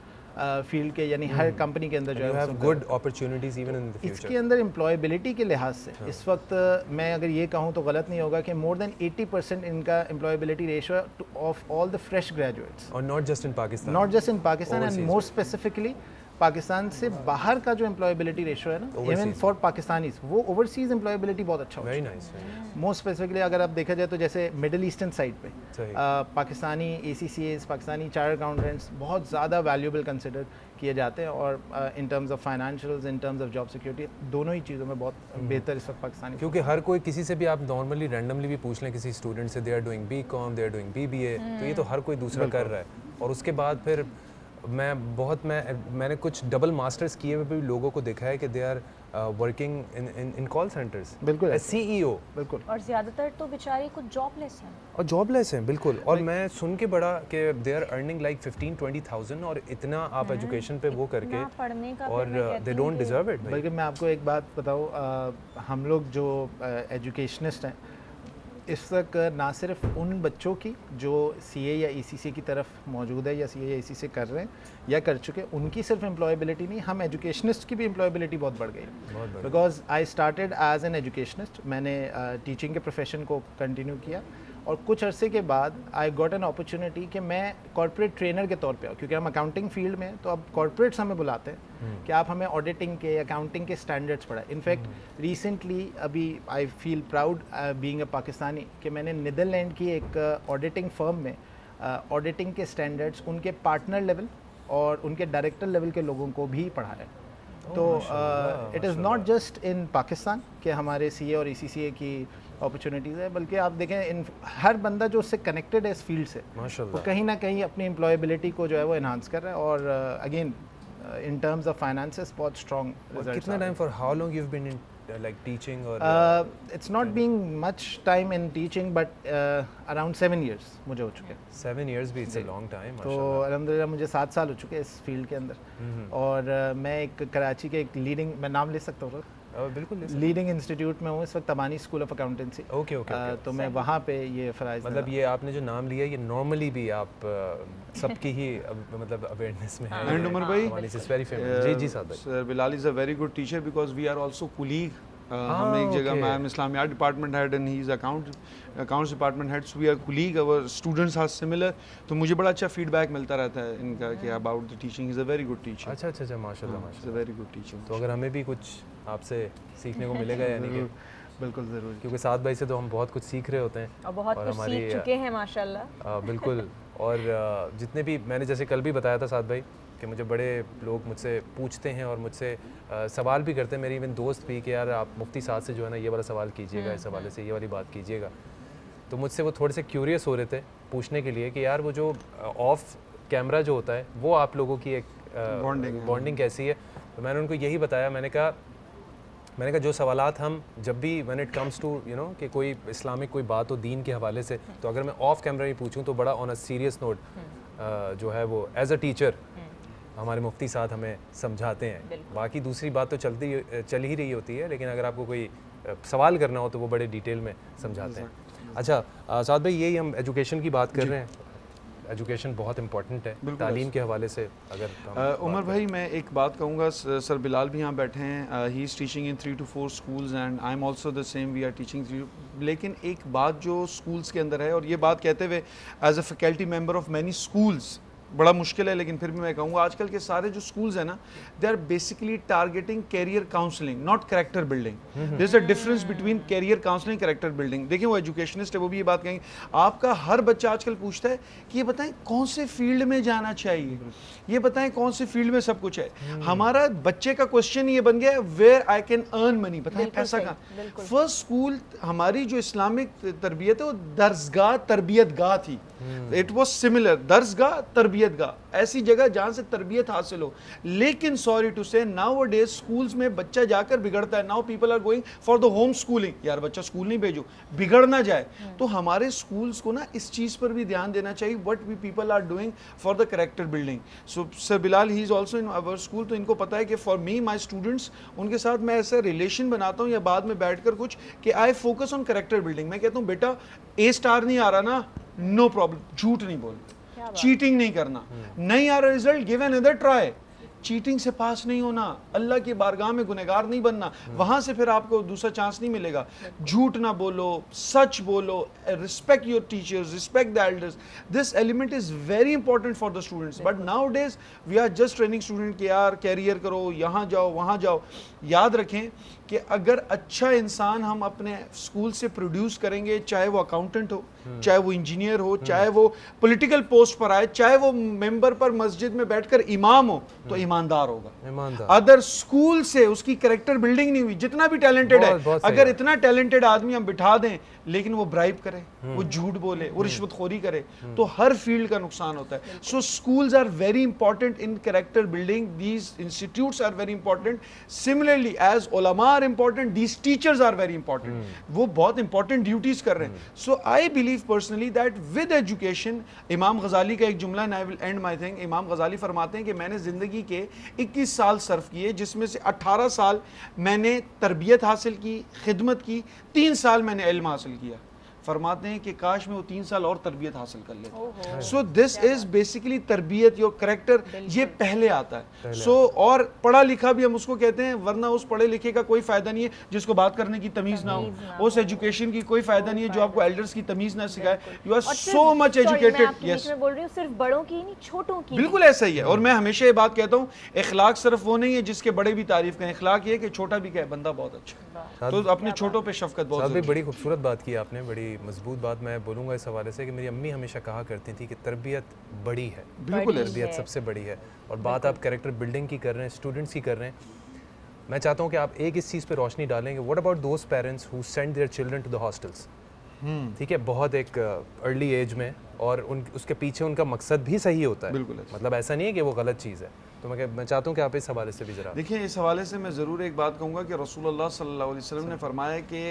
फील्ड के यानी हर कंपनी के अंदर जो है good opportunities even in the future. इसके अंदर एम्प्लॉयबिलिटी के लिहाज से इस वक्त मैं अगर ये कहूँ तो गलत नहीं होगा कि मोर देन 80% इनका employability ratio of all the fresh graduates, और not just in Pakistan, not just in Pakistan and more specifically Pakistan से बाहर का जो एम्प्लॉयबिलिटी रेशियो है ना, इवन फॉर पाकिस्तानीज, वो ओवरसीज एम्प्लॉयबिलिटी बहुत अच्छा वेरी नाइस। मोस्ट स्पेसिफिकली अगर आप देखा जाए तो जैसे मिडिल ईस्टर्न साइड पे Pakistani ACCAs, Pakistani chartered accountants बहुत ज़्यादा वैल्यूएबल कंसिडर किए जाते हैं, और इन terms of financials, in terms of job security, दोनों ही चीज़ों में बहुत बेहतर इस वक्त पाकिस्तानी। क्योंकि हर कोई किसी से भी आप नॉर्मली रैंडमली भी पूछ लें किसी स्टूडेंट से, they are doing BCom, they are doing BBA, तो ये तो हर कोई दूसरा कर रहा है, और उसके बाद फिर मैंने कुछ डबल मास्टर्स किए हुए भी लोगों को देखा है कि they are working in call centres, बिल्कुल CEO, बिल्कुल। और ज़्यादातर तो बेचारे कुछ जॉबलेस हैं। और जॉबलेस हैं बिल्कुल। और मैं सुन के बड़ा कि दे आर अर्निंग लाइक 15-20,000 और इतना आप एजुकेशन पे वो करके, इतना पढ़ने का और फिर मैं कहती दे हूँ डोंट कि- डिजर्व इट। बल्कि मैं आपको एक बात बताऊँ, हम लोग जो एजुकेशनिस्ट हैं इस वक्त ना सिर्फ उन बच्चों की जो CA या ECC की तरफ मौजूद है या CA या ECC कर रहे हैं या कर चुके, उनकी सिर्फ एम्प्लॉयबिलिटी नहीं, हम एजुकेशनिस्ट की भी एम्प्लॉयबिलिटी बहुत बढ़ गई है। Because I started as an educationist, मैंने टीचिंग के प्रोफेशन को कंटिन्यू किया और कुछ अरसे के बाद आई गॉट एन अपॉर्चुनिटी कि मैं कॉर्पोरेट ट्रेनर के तौर पे आऊँ, क्योंकि हम अकाउंटिंग फील्ड में हैं, तो अब कॉर्पोरेट्स हमें बुलाते हैं कि आप हमें ऑडिटिंग के, अकाउंटिंग के स्टैंडर्ड्स पढ़ाएं। इनफैक्ट रिसेंटली अभी I feel proud being a Pakistani कि मैंने नीदरलैंड की एक ऑडिटिंग फर्म में ऑडिटिंग के स्टैंडर्ड्स उनके पार्टनर लेवल और उनके डायरेक्टर लेवल के लोगों को भी पढ़ाया। तो it is not just in Pakistan कि हमारे CA और ECCA की अपॉर्चुनिटीज़ है, बल्कि आप देखें इन हर बंदा जो उससे कनेक्टेड है इस फील्ड से, वो कहीं ना कहीं अपनी एम्प्लॉयबिलिटी को जो है वो इन्हांस कर रहा है। और again in terms of finances बहुत स्ट्रॉन्ग रिजल्ट्स। कितना time, for how long you have been in like teaching or it's not being much time in teaching but around 7 years मुझे हो चुके हैं। 7 years भी, it's a long time तो माशाल्लाह। अल्हम्दुलिल्लाह मुझे 7 साल हो चुके हैं इस फील्ड के अंदर। और मैं एक कराची के एक लीडिंग, मैं नाम ले सकता हूँ, बिल्कुल लीडिंग इंस्टीट्यूट में हूँ इस वक्त, Tabani school of accountancy. Okay okay. तो मैं वहाँ पे ये फ़राइज़, मतलब ये आपने जो नाम लिया ये नॉर्मली भी आप सबकी ही मतलब अवेयरनेस में है। And Umar bhai, it's very famous. जी जी साहब भाई। Sir Bilal is a very good teacher because we are also colleague. हम एक जगह, मैं एम इस्लामियात department head and he is accounts department head, so we are colleague, our students are similar. तो मुझे बड़ा अच्छा फीडबैक मिलता रहता है इनका कि about the teaching, is a very good teacher. अच्छा अच्छा अच्छा, माशाल्लाह इज़ अ माशाल्लाह। Very good teacher. तो अगर हमें भी कुछ आपसे सीखने को मिलेगा यानी कि, बिल्कुल ज़रूर, क्योंकि साद भाई से तो हम बहुत कुछ सीख रहे होते हैं और बहुत और कुछ हमारी, सीख चुके हैं माशाल्लाह। बिल्कुल। और जितने भी, मैंने जैसे कल भी बताया था साद भाई कि मुझे बड़े लोग मुझसे पूछते हैं और मुझसे सवाल भी करते हैं, मेरी इवन दोस्त भी, कि यार आप मुफ्ती साहब से जो है ना ये वाला सवाल कीजिएगा, इस हवाले से ये वाली बात कीजिएगा। तो मुझसे वो थोड़े से क्यूरियस हो रहे थे पूछने के लिए कि यार वो जो ऑफ कैमरा जो होता है वो आप लोगों की एक बॉन्डिंग कैसी है। तो मैंने उनको यही बताया, मैंने कहा जो सवालात हम जब भी when it comes to you know कि कोई इस्लामिक कोई बात हो दीन के हवाले से, तो अगर मैं ऑफ कैमरा ही पूछूं तो बड़ा ऑन अ सीरियस नोट जो है वो एज अ टीचर हमारे मुफ्ती साहब हमें समझाते हैं। बाकी दूसरी बात तो चल ही रही होती है, लेकिन अगर आपको कोई सवाल करना हो तो वो बड़े डिटेल में समझाते हैं। अच्छा साद भाई, यही हम एजुकेशन की बात कर रहे हैं, एजुकेशन बहुत इंपॉर्टेंट है तालीम के हवाले से। अगर उमर भाई, मैं एक बात कहूँगा, सर बिलाल भी यहाँ बैठे हैं, he is teaching in 3 to 4 schools and I am also the same, we are teaching. लेकिन एक बात जो स्कूल्स के अंदर है, और ये बात कहते हुए as a faculty member of many schools बड़ा मुश्किल है, लेकिन फिर भी मैं कहूँगा आजकल के सारे जो स्कूल्स हैं ना, they are basically targeting career counselling, not character building. There is a difference between career counselling, character building. देखिए वो एजुकेशनिस्ट है, वो भी ये बात कहेंगे। आपका हर बच्चा आजकल पूछता है कि ये बताएं कौन से फील्ड में जाना चाहिए, ये बताएं कौन से फील्ड में सब कुछ है। हमारा बच्चे का क्वेश्चन ये बन गया, where I can earn money, बताएं पैसा कहाँ। फर्स्ट स्कूल हमारी जो इस्लामिक तरबियत है वो दर्सगाह तरबियत गाह थी। इट वॉज सिमिलर, दर्सगाह तरबियत गाह, ऐसी जगह जहाँ से तरबियत हासिल हो। लेकिन sorry to say nowadays schools में बच्चा जाकर बिगड़ता है। Now people are going for the home schooling. यार बच्चा स्कूल नहीं भेजो, बिगड़ ना जाए। तो हमारे स्कूल्स को ना इस चीज़ पर भी ध्यान देना चाहिए, what we people are doing for the character building. So sir Bilal, he is also in our school, तो इनको पता है कि फॉर मी माई स्टूडेंट्स, उनके साथ मैं ऐसा रिलेशन बनाता हूँ या बाद में बैठ कर कुछ कि I focus on character building. मैं कहता हूँ बेटा A* नहीं आ रहा ना, नो प्रॉब्लम, झूठ नहीं बोलना, चीटिंग नहीं करना, नहीं आ रहा result, give an other try. Cheating से पास नहीं होना, अल्लाह की बारगाह में गुनहगार नहीं बनना, वहां से फिर आपको दूसरा चांस नहीं मिलेगा। झूठ ना बोलो, सच बोलो, respect your teachers, respect the elders. This element is very important for the students. But nowadays we are just training student कि यार कैरियर करो, यहाँ जाओ वहाँ जाओ। याद रखें कि अगर अच्छा इंसान हम अपने स्कूल से प्रोड्यूस करेंगे, चाहे वो अकाउंटेंट हो, चाहे वो इंजीनियर हो, चाहे वो पॉलिटिकल पोस्ट पर आए, चाहे वो मेंबर पर मस्जिद में बैठकर इमाम हो, तो ईमानदार होगा। अदर स्कूल से उसकी कैरेक्टर बिल्डिंग नहीं हुई, जितना भी टैलेंटेड है, अगर इतना टैलेंटेड आदमी हम बिठा दें लेकिन वो ब्राइब करे, वो झूठ बोले, वो रिश्वतखोरी करे, तो हर फील्ड का नुकसान होता है। So schools are very important in character building, these institutes are very important, similarly as उलमा are important, these teachers are very important, वो बहुत इंपॉर्टेंट ड्यूटीज कर रहे हैं। So I believe personally that with education, इमाम गजाली का एक जुमला, and I will end my thing, इमाम गजाली फरमाते हैं कि मैंने ज़िंदगी के 21 साल सर्फ किए, जिसमें से 18 साल मैंने तरबियत हासिल की, खिदमत की, 3 साल मैंने इल्म हासिल किया। फरमाते हैं कि काश में वो 3 साल और तरबियत हासिल कर लेते। सो दिस इज बेसिकली तरबियत, योर करेक्टर, ये पहले आता है। सो और पढ़ा लिखा भी हम उसको कहते हैं, वरना उस पढ़े लिखे का कोई फायदा नहीं है जिसको बात करने की तमीज ना हो, उस एजुकेशन की कोई फायदा नहीं है जो आपको एल्डर्स की तमीज ना सिखाए। You are so much educated. Yes, मैं बोल रही हूँ सिर्फ बड़ों की नहीं, छोटों की। बिल्कुल ऐसा ही है। और मैं हमेशा ये बात कहता हूँ, इखलाक सिर्फ वो नहीं है जिसके बड़े भी तारीफ करें, इखलाक ये कि छोटा भी कहे बंदा बहुत अच्छा है। तो अपने छोटों पे शफकत बहुत साहब, बड़ी खूबसूरत बात की आपने, बड़ी मजबूत बात। मैं बोलूँगा इस हवाले से कि मेरी अम्मी हमेशा कहा करती थी कि तरबियत बड़ी है, बिल्कुल तरबियत सबसे बड़ी है। और बात आप कैरेक्टर बिल्डिंग की कर रहे हैं, स्टूडेंट्स की कर रहे हैं, मैं चाहता हूँ कि आप एक इस चीज़ पे रोशनी डालेंगे, what about those parents who send their children to the hostels, ठीक है, बहुत एक अर्ली एज में, और उसके पीछे उनका मकसद भी सही होता है, बिल्कुल, मतलब ऐसा नहीं है कि वो गलत चीज़ है। तो मैं चाहता हूँ कि आप इस हवाले से भी ज़रा देखिए। इस हवाले से मैं ज़रूर एक बात कहूँगा कि रसूलुल्लाह सल्लल्लाहु अलैहि वसल्लम ने फरमाया कि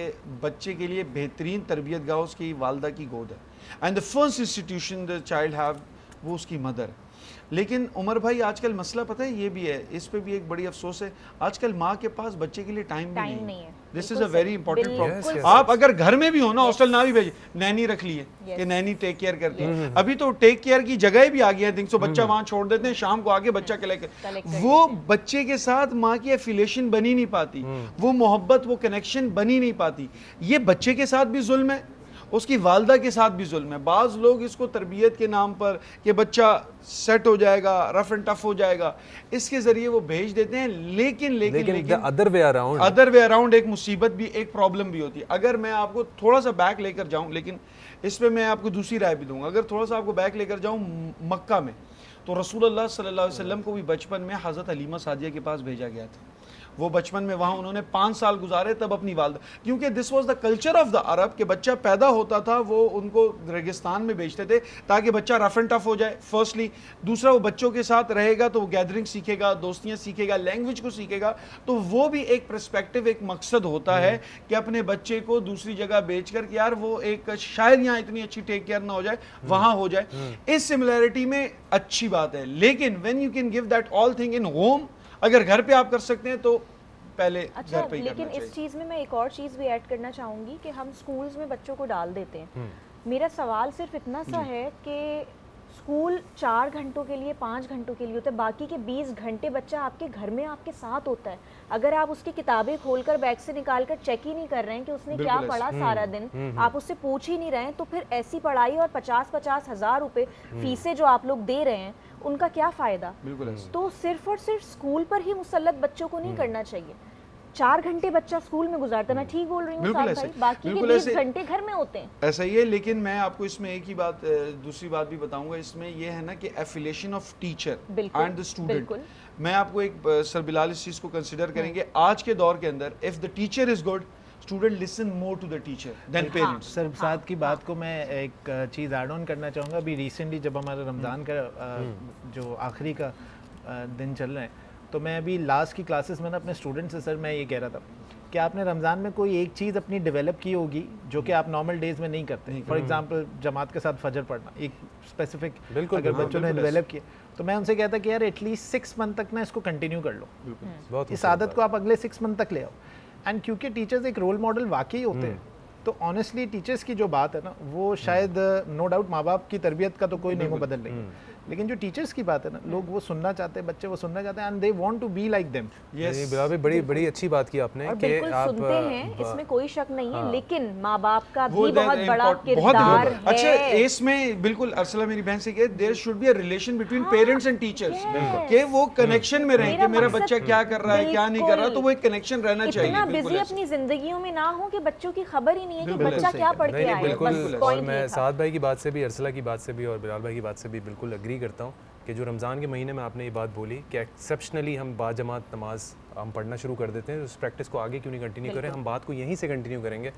बच्चे के लिए बेहतरीन तरबियत गाह उसकी वालदा की गोद है, and the first institution the child have, वो उसकी मदर है। लेकिन उमर भाई, आजकल मसला पता है ये भी है, इस पे भी एक बड़ी अफसोस है, आजकल माँ के पास बच्चे के लिए टाइम नहीं है। This is a very important problem. आप अगर घर में भी हो ना, हॉस्टल ना भी भेजे, नैनी रख ली है कि नैनी टेक केयर करती है। अभी तो टेक केयर की जगह भी आ गई है, सो बच्चा वहां छोड़ देते हैं, शाम को आके बच्चा कलेक्ट, वो बच्चे के साथ माँ की एफिलिएशन बनी नहीं पाती, वो मोहब्बत, वो कनेक्शन बनी नहीं पाती। ये बच्चे के साथ भी जुल्म है, उसकी वालदा के साथ भी जुल्म है। बाज़ लोग इसको तरबियत के नाम पर कि बच्चा सेट हो जाएगा, रफ एंड टफ हो जाएगा, इसके ज़रिए वो भेज देते हैं। लेकिन अदर वे अराउंड एक मुसीबत भी, एक प्रॉब्लम भी होती है। अगर मैं आपको थोड़ा सा बैक लेकर जाऊं, लेकिन इस पर मैं आपको दूसरी राय भी दूंगा, अगर थोड़ा सा आपको बैक लेकर जाऊं मक्का में, तो रसूलुल्लाह सल्लल्लाहु अलैहि वसल्लम को भी बचपन में हज़रत हलीमा सादिया के पास भेजा गया था। वो बचपन में वहाँ उन्होंने 5 साल गुजारे, तब अपनी वालदा, क्योंकि this was the culture of the Arab, कि बच्चा पैदा होता था वो उनको रेगिस्तान में भेजते थे ताकि बच्चा रफ एंड टफ हो जाए, फर्स्टली। दूसरा, वो बच्चों के साथ रहेगा तो वो गैदरिंग सीखेगा, दोस्तियाँ सीखेगा, लैंग्वेज को सीखेगा। तो वो भी एक पर्सपेक्टिव, एक मकसद होता है कि अपने बच्चे को दूसरी जगह भेज कर कि यार वो एक, शायद यहाँ इतनी अच्छी टेक केयर ना हो जाए, वहाँ हो जाए। इस सिमिलैरिटी में अच्छी बात है, लेकिन when you can give that all thing in home, अगर घर पे आप कर सकते हैं तो पहले अच्छा, घर पे ही लेकिन करना चाहिए। इस चीज़ में मैं एक और चीज़ भी ऐड करना चाहूँगी कि हम स्कूल्स में बच्चों को डाल देते हैं। मेरा सवाल सिर्फ इतना सा है कि स्कूल 4 घंटों के लिए, 5 घंटों के लिए होता है, बाकी के 20 घंटे बच्चा आपके घर में आपके साथ होता है। अगर आप उसकी किताबें खोलकर बैग से निकाल कर चेक ही नहीं कर रहे हैं कि उसने क्या पढ़ा सारा दिन, आप उससे पूछ ही नहीं रहे हैं, तो फिर ऐसी पढ़ाई और 50-50 हज़ार रुपए फीसें जो आप लोग दे रहे हैं, उनका क्या फ़ायदा। तो सिर्फ और सिर्फ स्कूल पर ही मुसल्लत बच्चों को नहीं करना चाहिए। 4 घंटे बच्चा स्कूल में गुजारता, मैं ठीक बोल रही हूँ साहब भाई, बाकी के 20 घंटे घर में होते हैं। ऐसा ही है, लेकिन मैं आपको इसमें एक ही बात, दूसरी बात भी बताऊंगा। इसमें ये है ना कि affiliation of teacher and the student. मैं आपको एक, सर बिलाल इस चीज़ को कंसिडर करेंगे, आज के दौर के अंदर if the teacher is good, student listen more to the teacher than parents. Sir साथ की बात को मैं एक चीज़ ऐड ऑन करना चाहूँगा। अभी रिसेंटली जब हमारा रमज़ान का जो आखिरी का दिन चल रहा है, तो मैं अभी लास्ट की क्लासेस में ना अपने स्टूडेंट्स से, सर मैं ये कह रहा था कि आपने रमज़ान में कोई एक चीज़ अपनी डेवलप की होगी जो कि आप नॉर्मल डेज़ में नहीं करते। फॉर एग्जांपल जमात के साथ फजर पढ़ना, एक स्पेसिफिक अगर बच्चों ने डेवलप किया, तो मैं उनसे कहता कि यार एटलीस्ट 6 मंथ तक ना इसको कंटिन्यू कर लो, इस आदत को आप अगले 6 मंथ तक ले आओ। एंड क्योंकि टीचर्स एक रोल मॉडल वाकई होते हैं, तो ऑनेस्टली टीचर्स की जो बात है ना, वो शायद नो डाउट माँ बाप की तरबियत का तो कोई नहीं वो बदल लेंगे, लेकिन जो टीचर्स की बात है ना, लोग वो सुनना चाहते हैं, बच्चे वो सुनना चाहते हैं, and they want to be like them. Yes, बड़ी बड़ी अच्छी बात की आपने और कि बिल्कुल आप सुनते हैं, इसमें कोई शक नहीं है, लेकिन माँ बाप का भी बहुत बड़ा किरदार है। अच्छा, इसमें बिल्कुल अरसला मेरी बहन से कहे, there should be a relation between parents and teachers, कि वो कनेक्शन में रहें कि मेरा बच्चा क्या कर रहा है, क्या नहीं कर रहा, तो वो एक कनेक्शन रहना चाहिए। इतना बिजी अपनी जिंदगियों में ना हो कि बच्चों की खबर ही नहीं है कि बच्चा क्या पढ़ के आया है। बिल्कुल, और मैं साद भाई की बात से भी, अरसला की बात से भी और बिलाल भाई की बात से भी बिल्कुल एग्री करता हूँ कि जो रमज़ान के महीने में आपने ये बात बोली कि एक्सेप्शनली हम बाजमात नमाज हम पढ़ना शुरू कर देते हैं, उस प्रैक्टिस को आगे क्यों नहीं कंटिन्यू करें। हम बात को यहीं से कंटिन्यू करेंगे।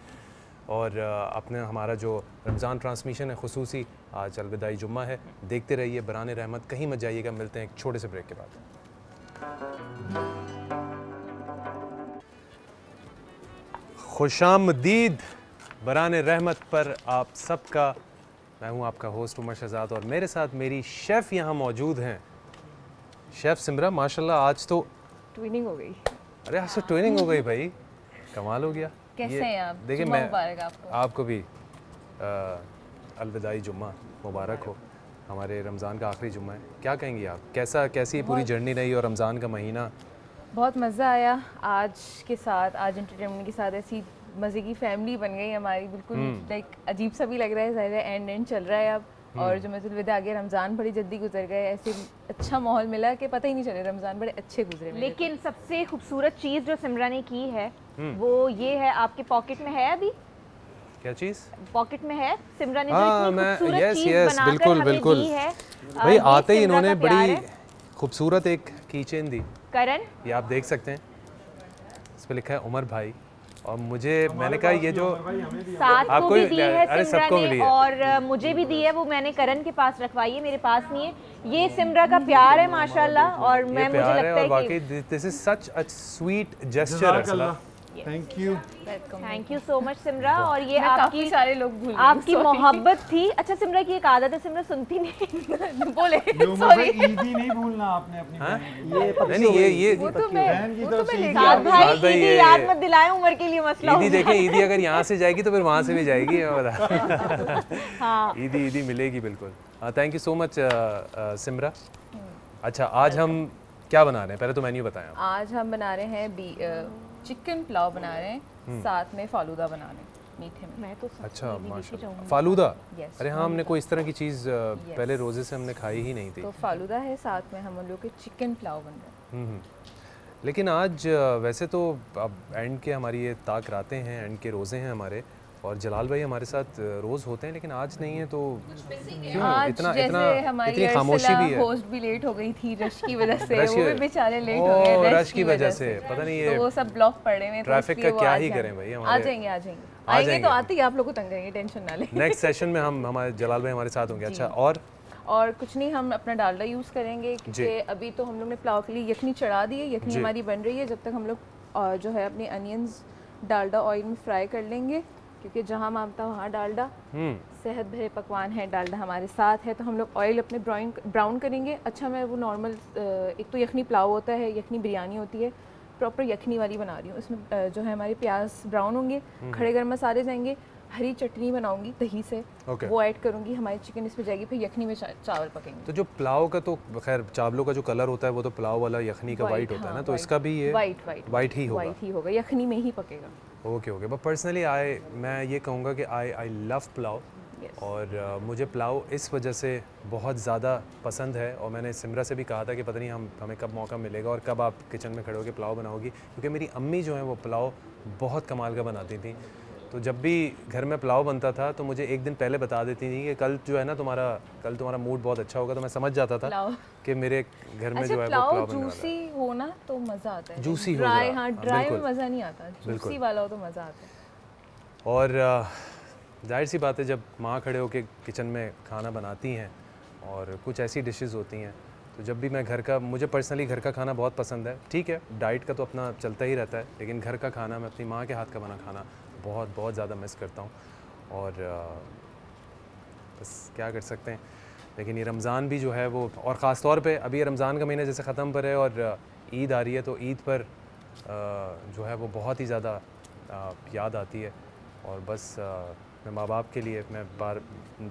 और अपने हमारा जो रमज़ान ट्रांसमिशन है खुसूसी आज अलविदाई जुम्मा है। देखते रहिए बरान रहमत, कहीं मत जाइएगा। मिलते हैं एक छोटे से ब्रेक के बाद। खुशामदीद बरान रहमत पर आप सबका। मैं हूं आपका होस्ट उमर शहजाद और मेरे साथ मेरी शेफ़ यहाँ मौजूद हैं, शेफ़ सिमरा। माशाल्लाह आज तो ट्विनिंग हो गई। अरे आज तो ट्रेनिंग हो गई भाई, कमाल हो गया। कैसे हैं आप? देखिए जुम्मा मैं मुबारक आपको भी अलविदाई जुम्मा मुबारक हो। हमारे रमज़ान का आखिरी जुम्मा है, क्या कहेंगी आप? कैसी पूरी जर्नी रही और रमज़ान का महीना? बहुत मज़ा आया आज के साथ, आज एंटरटेनमेंट के साथ ऐसी मज़े की फैमिली बन गई हमारी, बिल्कुल लाइक अजीब सा भी लग रहा है, ज़ाहिर है एंड चल रहा है अब। और जो मतलब विदा आ गया, रमज़ान बड़ी जल्दी गुजर गए, ऐसे अच्छा माहौल मिला कि पता ही नहीं चले रमज़ान बड़े अच्छे गुजरे। लेकिन सबसे खूबसूरत चीज़ जो सिमरा ने की है वो ये है, आपके पॉकेट में है अभी? क्या चीज़ पॉकेट में है सिमरा ने जो हाँ, इतनी मैं खूबसूरत चीज़ यस बनाकर बिल्कुल हमें बिल्कुल दी है। भाई ये आते ही सिमरा इन्होंने का प्यार बड़ी है। खूबसूरत एक कीचेन दी। करण, ये आप देख सकते हैं, इस पे लिखा है उमर भाई। और मैंने कहा ये जो साथ को आपको भी भी दी अरे है सिमरा सबको ने मिली है। और मुझे भी दी है, वो मैंने करण के पास रखवाई है, मेरे पास नहीं है। ये सिमरा का प्यार है माशाल्लाह। और ये मुझे प्यार है लगता और है वाकई कि this is such a sweet gesture असल। Thank you. Thank you so much Simra. और ये काफ़ी आपकी सारे लोग भूल गए, आपकी मोहब्बत थी। अच्छा सिमरा की एक आदत है, सिमरा सुनती नहीं बोले सॉरी ईदी नहीं भूलना आपने अपनी हाँ? ये नहीं ये वो तो मैं बहन की तरफ से ईदी साथ भाई साथ भाई ईदी ये- याद मत दिलाए, उम्र के लिए मसला ईदी होगा। देखें, ईदी अगर यहाँ से जाएगी तो फिर वहाँ से भी जाएगी। हाँ ईदी मिलेगी बिल्कुल। Thank you so much Simra. अच्छा आज हम क्या बना रहे हैं, पहले तो मेन्यू बताएं आप। आज हम बना रहे हैं चिकन पुलाव बना रहे हैं, साथ में फालूदा बना रहे हैं मीठे में। मैं तो अच्छा माशाल्लाह, फालूदा। Yes, अरे हाँ, हमने कोई इस तरह की चीज़ पहले रोज़े से हमने खाई ही नहीं थी। तो फालूदा है, साथ में हम लोग के चिकन पुलाव बन रहा है। लेकिन आज वैसे तो अब एंड के हमारी ये ताक रातें हैं, एंड के रोज़े हैं हमारे, और जलाल भाई हमारे साथ रोज़ होते हैं, लेकिन आज नहीं है तो क्यों आज इतना जैसे इतना हमारी इतनी खामोशी भी है? होस्ट भी लेट हो गई थी रश की वजह से, रश वो की- भी बेचारे लेट हो ओह, गए रश की वजह से। पता नहीं ये तो वो सब ब्लॉक पड़े हुए हैं, तो ट्रैफिक इसलिए का वो क्या आज ही जाएंगे। करें भाई आ हमारे। जाएंगे आ आएंगे जाएंगे। तो आते ही आप लोग को तंग करेंगे, टेंशन ना लें। नेक्स्ट सेशन में हमारे जलाल भाई हमारे साथ होंगे। अच्छा और कुछ नहीं, हम अपना डालडा यूज़ करेंगे क्योंकि अभी तो हम लोग ने पुलाव के लिए यखनी चढ़ा दी है, यखनी जी। हमारी बन रही है। जब तक हम लोग जो है अपने अनियंस डालडा ऑयल में फ्राई कर लेंगे, क्योंकि जहाँ मांगता वहाँ डालडा। सेहत भरे पकवान है, डालडा हमारे साथ है, तो हम लोग ऑयल अपने ब्राउन करेंगे। अच्छा मैं वो नॉर्मल एक तो यखनी पुलाव होता है, यखनी बिरयानी होती है, प्रॉपर यखनी वाली बना रही हूँ। इसमें जो है हमारे प्याज ब्राउन होंगे, खड़े गर्म मसाले जाएंगे, हरी चटनी बनाऊंगी दही से, Okay. वो ऐड करूँगी, हमारी चिकन इसमें जाएगी, फिर यखनी में चावल पकेंगे। तो जो पुलाव का तो खैर चावलों का जो कलर होता है वो तो पुलाव वाला यखनी का वाइट होता है ना, तो इसका भी ये वाइट ही होगा। यखनी में ही पकेगा। ओके बट पर्सनली मैं ये कहूँगा कि आई लव पुलाव। और मुझे पुलाव इस वजह से बहुत ज़्यादा पसंद है, और मैंने सिमरा से भी कहा था कि पता नहीं हमें कब मौका मिलेगा और कब आप किचन में खड़े होकर पुलाव बनाओगी, क्योंकि मेरी अम्मी जो है वो पुलाव बहुत कमाल का बनाती थी। तो जब भी घर में पुलाव बनता था तो मुझे एक दिन पहले बता देती थी कि कल जो है ना तुम्हारा मूड बहुत अच्छा होगा, तो मैं समझ जाता था कि मेरे घर में जो है वो पुलाव बनने वाला है। जूसी हो ना तो मज़ा आता है, जूसी हो ड्राई, जरा, हाँ ड्राई में बिल्कुल। मज़ा नहीं आता, जूसी वाला हो तो मज़ा आता है। और जाहिर सी बात है जब माँ खड़े होकर किचन में खाना बनाती हैं और कुछ ऐसी डिशेस होती हैं, तो जब भी मैं मुझे पर्सनली घर का खाना बहुत पसंद है। ठीक है, डाइट का तो अपना चलता ही रहता है, लेकिन घर का खाना, मैं अपनी माँ के हाथ का बना खाना बहुत ज़्यादा मिस करता हूँ। और बस क्या कर सकते हैं। लेकिन ये रमज़ान भी जो है वो, और ख़ास तौर पे अभी ये रमज़ान का महीना जैसे ख़त्म पर है और ईद आ रही है, तो ईद पर जो है वो बहुत ही ज़्यादा याद आती है। और बस मैं माँ बाप के लिए,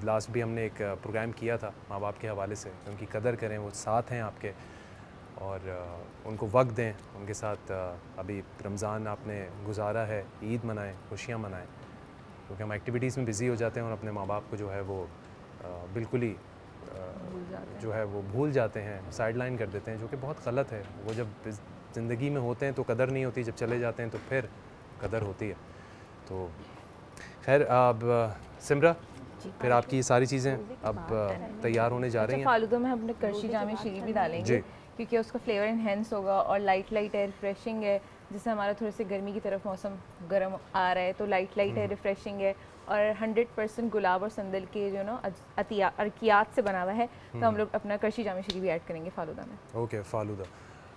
लास्ट भी हमने एक प्रोग्राम किया था माँ बाप के हवाले से, उनकी कदर करें, वो साथ हैं आपके, और उनको वक्त दें, उनके साथ अभी रमज़ान आपने गुजारा है, ईद मनाएं, खुशियाँ मनाएं, क्योंकि हम एक्टिविटीज़ में बिज़ी हो जाते हैं और अपने माँ बाप को जो है वो बिल्कुल ही जो है वो भूल जाते हैं, साइड लाइन कर देते हैं, जो कि बहुत गलत है। वो जब ज़िंदगी में होते हैं तो कदर नहीं होती, जब चले जाते हैं तो फिर कदर होती है। तो खैर अब सिमरा, फिर आपकी ये सारी चीज़ें अब तैयार होने जा रही हैं। फालूदा में हम अपने करशी जामे शीरी भी डालेंगे, क्योंकि उसका फ्लेवर इन्हेंस होगा और लाइट है, रिफ्रेशिंग है, जिससे हमारा थोड़ी सी गर्मी की तरफ मौसम गर्म आ रहा है, तो लाइट है, रिफ़्रेशिंग है और 100% गुलाब और संदल के जो ना अर्कियात से बना हुआ है। तो हम लोग अपना करशी जाम शरी भी ऐड करेंगे फालूदा में। ओके, फालूदा।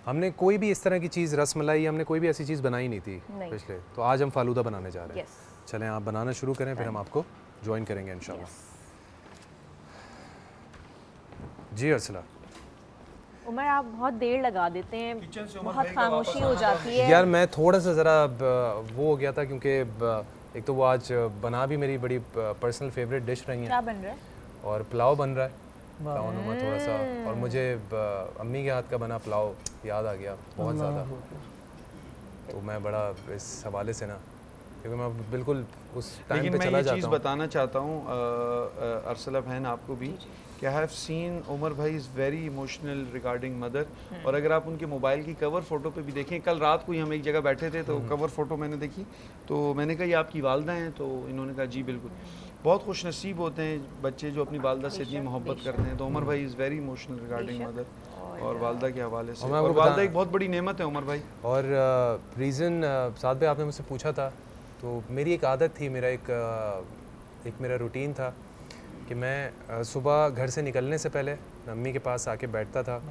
हमने कोई भी इस तरह की चीज़, रसमलाई, हमने कोई भी ऐसी चीज़ बनाई नहीं थी नहीं। पिछले, तो आज हम फालूदा बनाने जा रहे हैं। यस। चलें आप बनाना शुरू करें, फिर हम आपको ज्वाइन करेंगे इंशाल्लाह। जी अर्सला। उमर आप बहुत देर लगा देते हैं, बहुत खामोशी हो जाती है। यार मैं थोड़ा सा ज़रा वो हो गया था, क्योंकि एक तो वो आज बना भी मेरी बड़ी पर्सनल फेवरेट डिश रही क्या है, बन रहा है? और पुलाव बन रहा है पुलाव नुमा थोड़ा सा, और मुझे अम्मी के हाथ का बना पुलाव याद आ गया बहुत ज़्यादा। तो मैं बड़ा इस हवाले से ना, क्योंकि मैं बिल्कुल उस टाइम लेकिन पे मैं चला ये जाता चीज़ हूँ। बताना चाहता हूँ अरसला बहन आपको भी, कि आई हैव सीन उमर भाई is very emotional regarding mother. और अगर आप उनके मोबाइल की कवर फ़ोटो पे भी देखें, कल रात को ही हम एक जगह बैठे थे तो कवर फ़ोटो मैंने देखी, तो मैंने कहा ये आपकी वालदा हैं? तो इन्होंने कहा जी बिल्कुल। बहुत खुश नसीब होते हैं बच्चे जो अपनी वालदा से इतनी मोहब्बत करते हैं। तो उमर भाई is very emotional regarding mother और वालदा के हवाले से, और वालदा एक बहुत बड़ी नेमत है उमर भाई। और रीज़न साथ में आपने मुझसे पूछा था, तो मेरी एक आदत थी, मेरा एक मेरा रूटीन था कि मैं सुबह घर से निकलने से पहले अम्मी के पास आके बैठता था,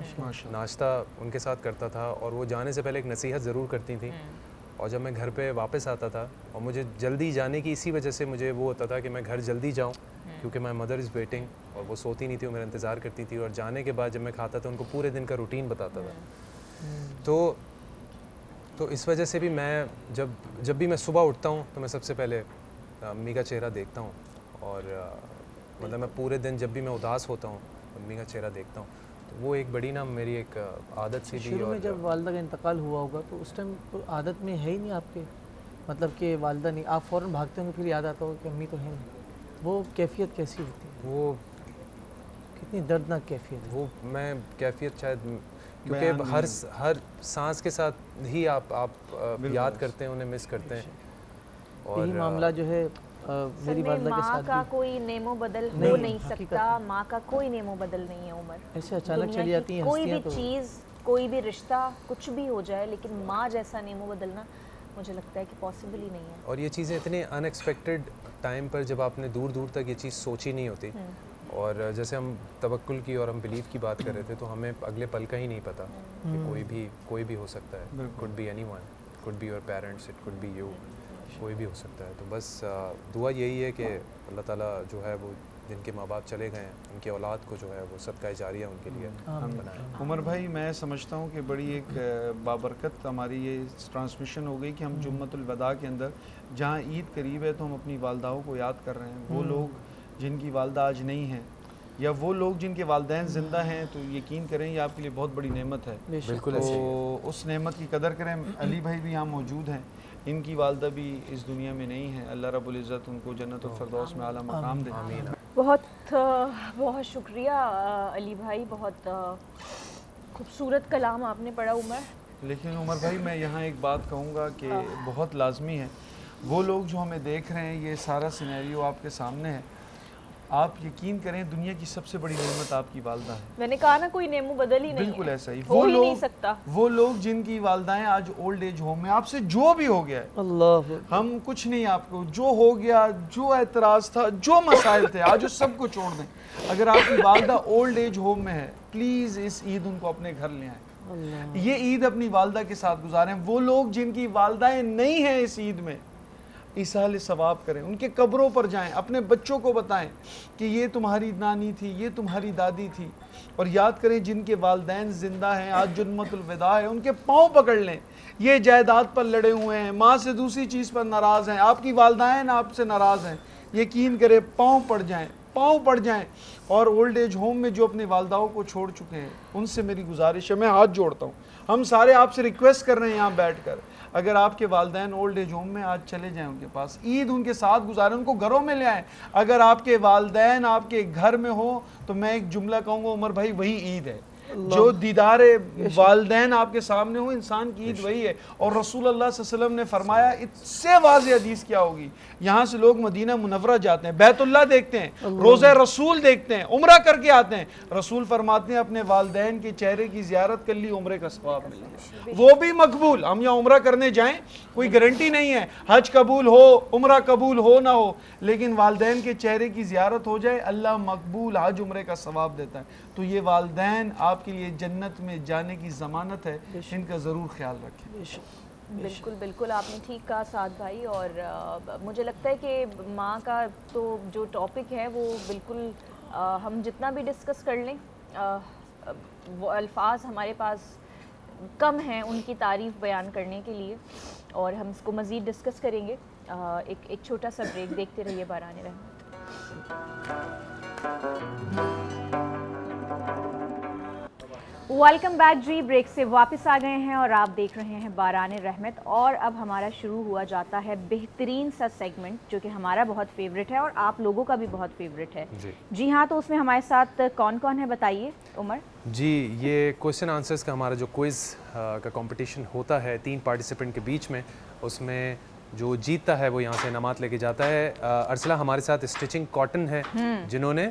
नाश्ता उनके साथ करता था, और वो जाने से पहले एक नसीहत ज़रूर करती थी। और जब मैं घर पे वापस आता था, और मुझे जल्दी जाने की इसी वजह से मुझे वो होता था कि मैं घर जल्दी जाऊं, क्योंकि माई मदर इज़ वेटिंग, और वो सोती नहीं थी, वो मेरा इंतज़ार करती थी। और जाने के बाद जब मैं खाता था, उनको पूरे दिन का रूटीन बताता था। तो इस वजह से भी मैं जब भी मैं सुबह उठता हूँ तो मैं सबसे पहले अम्मी का चेहरा देखता हूँ, और मतलब मैं पूरे दिन जब भी मैं उदास होता हूँ अम्मी का चेहरा देखता हूँ। तो वो एक बड़ी ना मेरी एक आदत सी थी। शुरू में जब वालदा का इंतकाल हुआ होगा तो उस टाइम तो आदत में है ही नहीं आपके, मतलब कि वालदा नहीं, आप फ़ौरन भागते होंगे, फिर याद आता होगा कि अम्मी तो है नहीं। वो कैफियत कैसी होती है? वो कितनी दर्दनाक कैफियत है। वो मैं कैफियत शायद, क्योंकि हर सांस के साथ ही आप याद करते हैं, उन्हें मिस करते हैं। यही मामला जो है मेरी वालदा के माँ साथ का भी। कोई नेमो बदल हो नहीं, नहीं हकीकत सकता। माँ का कोई नेमो बदल नहीं है उमर। ऐसे अचानक दुनिया चली की जाती हैं कोई भी हस्तियाँ तो। चीज़, कोई भी रिश्ता, कुछ भी हो जाए, लेकिन माँ जैसा नेमो बदलना मुझे लगता है कि पॉसिबल ही नहीं है। और ये चीज़ें इतने अनएक्सपेक्टेड टाइम पर, जब आपने दूर दूर तक ये चीज़ सोची नहीं होती, और जैसे हम तवक्कुल की और हम बिलीव की बात कर रहे थे, तो हमें अगले पल का ही नहीं पता कि कोई भी हो सकता है। Could be anyone, could be your parents, it could be you, कोई भी हो सकता है। तो बस दुआ यही है कि अल्लाह ताला जो है वो जिनके माँ बाप चले गए हैं, उनकी औलाद को जो है वो सदका जारिया उनके लिए बनाए। उमर भाई मैं समझता हूँ कि बड़ी एक बाबरकत हमारी ये ट्रांसमिशन हो गई कि हम जुम्मतुल वदा के अंदर, जहाँ ईद करीब है, तो हम अपनी वालदाओं को याद कर रहे हैं। वो लोग जिनकी वालदा आज नहीं हैं, या वो लोग जिनके वालदैन ज़िंदा हैं, तो यकीन करें ये आपके लिए बहुत बड़ी नेमत है। बिल्कुल तो ऐसे ही है। उस नेमत की कदर करें। अली भाई भी यहाँ मौजूद हैं, इनकी वालदा भी इस दुनिया में नहीं है। अल्लाह रब्बुल इज़्ज़त उनको जन्नतुल फिरदौस में आला मकाम दे। आमीन। बहुत शुक्रिया अली भाई, बहुत खूबसूरत कलाम आपने पढ़ा उमर। लेकिन उमर भाई मैं यहाँ एक बात कहूँगा कि बहुत लाजमी है, वो लोग जो हमें देख रहे हैं, ये सारा सिनेरियो आपके सामने है, आप यकीन करें दुनिया की सबसे बड़ी नेमत आपकी वालदा है। मैंने कहा ना, कोई नेमो बदल ही नहीं बिल्कुल है। ऐसा ही। हो ही नहीं सकता। वो लोग जिनकी वालदाएं आज ओल्ड एज होम में, आपसे जो भी हो गया है, अल्लाह, हम कुछ नहीं, आपको जो हो गया, जो एतराज़ था, जो मसाइल थे, आज उस सब को छोड़ दें। अगर आपकी वालदा ओल्ड एज होम में है, प्लीज़ इस ईद उनको अपने घर ले आएँ। ये ईद अपनी वालदा के साथ गुजारें। वो लोग जिनकी वालदाएं नहीं हैं इस ईद में, इसाले सवाब करें, उनके कब्रों पर जाएं, अपने बच्चों को बताएं कि ये तुम्हारी नानी थी, ये तुम्हारी दादी थी। और याद करें जिनके वालदैन ज़िंदा हैं, आज जुन्मतुल विदा है, उनके पाँव पकड़ लें। ये जायदाद पर लड़े हुए हैं, माँ से दूसरी चीज़ पर नाराज़ हैं, आपकी वालदाइन आपसे नाराज़ हैं, यकीन करें पाँव पड़ जाएं। और ओल्ड एज होम में जो अपनी वालदाओं को छोड़ चुके हैं, उनसे मेरी गुजारिश है, मैं हाथ जोड़ता हूँ, हम सारे आपसे रिक्वेस्ट कर रहे हैं यहाँ बैठकर, अगर आपके वालदैन ओल्ड एज होम में, आज चले जाएं उनके पास, ईद उनके साथ गुजारें, उनको घरों में ले आएँ। अगर आपके वालदैन आपके घर में हो, तो मैं एक जुमला कहूँगा उमर भाई, वही ईद है। जो दीदार वालदैन आपके सामने हो, इंसान की ईद वही है। और रसूल अल्लाह सल्लल्लाहु अलैहि वसल्लम ने फरमाया, इससे वाज़ेह हदीस क्या होगी, यहाँ से लोग मदीना मुनव्वरा जाते हैं, बैतुल्लाह देखते हैं, रोज़ा रसूल देखते हैं, उम्रा करके आते हैं, रसूल फरमाते हैं अपने वालदैन के चेहरे की ज़ियारत कर ली, उम्रे का सवाब मिल गया, वो भी मकबूल। हम यहाँ उम्रा करने जाएं, कोई गारंटी नहीं है हज कबूल हो, उम्रा कबूल हो ना हो, लेकिन वालदैन के चेहरे की ज़ियारत हो जाए, अल्लाह मकबूल हज उम्रे का सवाब देता है। तो ये वालदैन आपके लिए जन्नत में जाने की ज़मानत है, इनका ज़रूर ख्याल रखें। बिल्कुल बिल्कुल, आपने ठीक कहा साद भाई। और मुझे लगता है कि माँ का तो जो टॉपिक है वो बिल्कुल हम जितना भी डिस्कस कर लें वो अल्फाज हमारे पास कम हैं उनकी तारीफ़ बयान करने के लिए, और हम इसको मज़ीद डिस्कस करेंगे। एक छोटा सा ब्रेक, देखते रहिए बारान रहमत। वेलकम बैक जी, ब्रेक से वापस आ गए हैं और आप देख रहे हैं बारान रहमत। और अब हमारा शुरू हुआ जाता है बेहतरीन सा सेगमेंट जो कि हमारा बहुत फेवरेट है और आप लोगों का भी बहुत फेवरेट है। जी हाँ, तो उसमें हमारे साथ कौन कौन है बताइए उमर जी। ये क्वेश्चन आंसर्स का हमारा जो क्विज़ का कंपटीशन होता है 3 पार्टिसिपेंट के बीच में, उसमें जो जीतता है वो यहाँ से इनामात लेके जाता है। अरसला हमारे साथ स्टिचिंग कॉटन है, जिन्होंने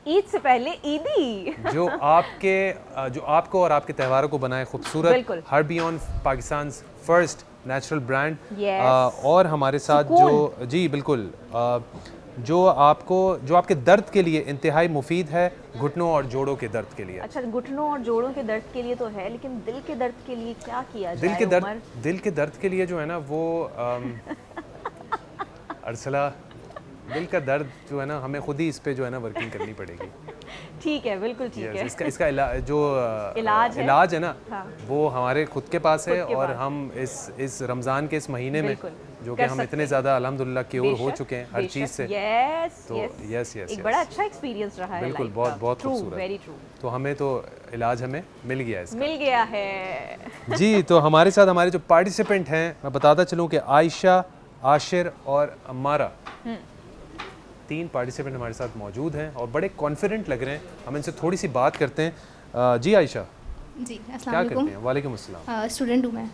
ईद से पहले ईदी जो आपको और आपके त्योहारों को बनाए खूबसूरत, हर beyond Pakistan first natural brand. और हमारे साथ जो जी बिल्कुल जो आपके दर्द के लिए इंतहाई मुफीद है, घुटनों और जोड़ों के दर्द के लिए। अच्छा, घुटनों और जोड़ों के दर्द के लिए तो है, लेकिन दिल के दर्द के लिए क्या किया जाए? दिल के दर्द के लिए जो है ना वो अरसला, दिल का दर्द जो है ना हमें खुद ही इस पे जो है ना वर्किंग करनी पड़ेगी। ठीक है, बिल्कुल ठीक है। इसका इलाज है ना, वो हमारे खुद के पास है। और हम इस रमज़ान के इस महीने में जो कि हम इतने ज़्यादा अल्हम्दुलिल्लाह क्योर हो चुके हैं हर चीज़ से, तो यस एक बड़ा अच्छा एक्सपीरियंस रहा है, बिल्कुल बहुत खूबसूरत। तो हमें तो इलाज हमें मिल गया है जी। तो हमारे साथ हमारे जो पार्टिसिपेंट हैं, मैं बताता चलूँ कि आयशा, आशिर और अम्मारा, 3 पार्टिसिपेंट हमारे साथ मौजूद हैं और बड़े कॉन्फिडेंट लग रहे हैं। हम इनसे थोड़ी सी बात करते हैं। जी आयशा जी, क्या करते हैं? वालेकुम अस्सलाम। स्टूडेंट हूँ मैं।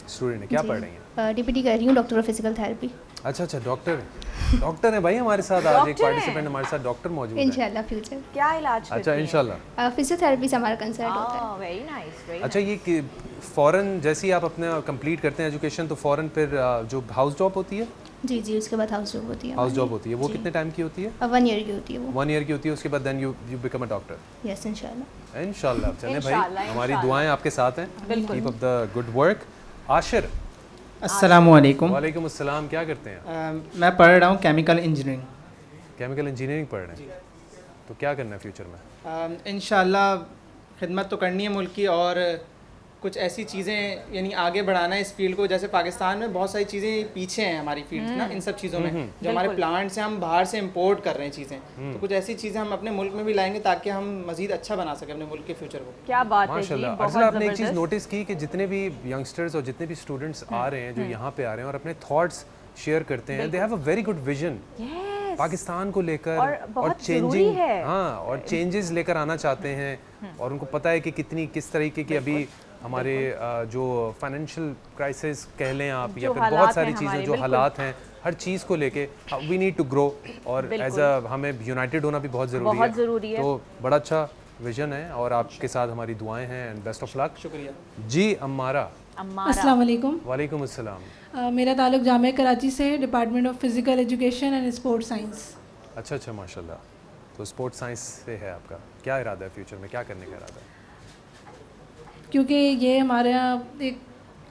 स्टूडेंट है, क्या पढ़ रही हैं? डीपीटी कर रही हूँ, डॉक्टर ऑफ फिजिकल थेरेपी। अच्छा, डॉक्टर है भाई हमारे साथ। आज एक पार्टिसिपेंट हमारे साथ डॉक्टर मौजूद है। इंशाल्लाह फ्यूचर। क्या इलाज? अच्छा, इंशाल्लाह फिजियोथेरेपी से हमारा कंसल्ट होता है। Very nice. अच्छा, ये फ़ौरन जैसे ही आप अपना कंप्लीट करते हैं एजुकेशन, तो फ़ौरन फिर जो हाउस जॉब होती है? जी, उसके बाद हाउस जॉब होती है। हाउस जॉब होती है, वो कितने टाइम की होती है? 1 ईयर की होती है वो। 1 ईयर की होती है, उसके बाद then you become a doctor. Yes, इंशाल्लाह। इंशाल्लाह। चलें भाई, हमारी दुआएं आपके साथ हैं। Keep up the good work. Ashir, अस्सलामुअलैकुम। वालेकुम अस्सलाम। क्या करते हैं? मैं पढ़ रहा हूँ केमिकल इंजीनियरिंग। केमिकल इंजीनियरिंग पढ़ रहे हैं, तो क्या करना है फ्यूचर में? इंशाल्लाह खिदमत तो करनी है मुल्क की, और कुछ ऐसी चीज़ें यानी आगे बढ़ाना है इस फील्ड को। जैसे पाकिस्तान में बहुत सारी चीज़ें पीछे हैं हमारी फील्ड ना, इन सब चीज़ों में जो हमारे प्लांट्स हैं, हम बाहर से इंपोर्ट कर रहे हैं चीज़ें, तो कुछ ऐसी चीज़ें हम अपने मुल्क में भी लाएंगे ताकि हम मजीद अच्छा बना सकें अपने मुल्क के फ्यूचर को। क्या बात है जी, माशाल्लाह। बहुत आपने एक चीज़ नोटिस की कि जितने भी यंगस्टर्स और जितने भी स्टूडेंट्स आ रहे हैं, जो यहाँ पे आ रहे हैं और अपने थॉट्स शेयर करते हैं, they have a very good vision Pakistan को लेकर, और चेंजिंग, हाँ, और चेंजेस लेकर आना चाहते हैं। और उनको पता है कि किस तरीके की अभी हमारे जो फाइनेंशियल क्राइसिस कह लें आप, या फिर बहुत सारी चीज़ें जो हालात हैं, हर चीज़ को लेके वी नीड टू ग्रो, और एज अ हमें यूनाइटेड होना भी बहुत ज़रूरी है। तो बड़ा अच्छा विजन है और आपके साथ हमारी दुआएं हैं, एंड बेस्ट ऑफ लक। शुक्रिया जी। अम्मारा, अस्सलाम वालेकुम। वालेकुम अस्सलाम। मेरा ताल्लुक जामिया कराची से, department of physical education and sports science. अच्छा, माशाल्लाह। तो स्पोर्ट्स साइंस से है आपका, क्या इरादा है फ्यूचर में, क्या करने का इरादा है? क्योंकि ये हमारे यहाँ एक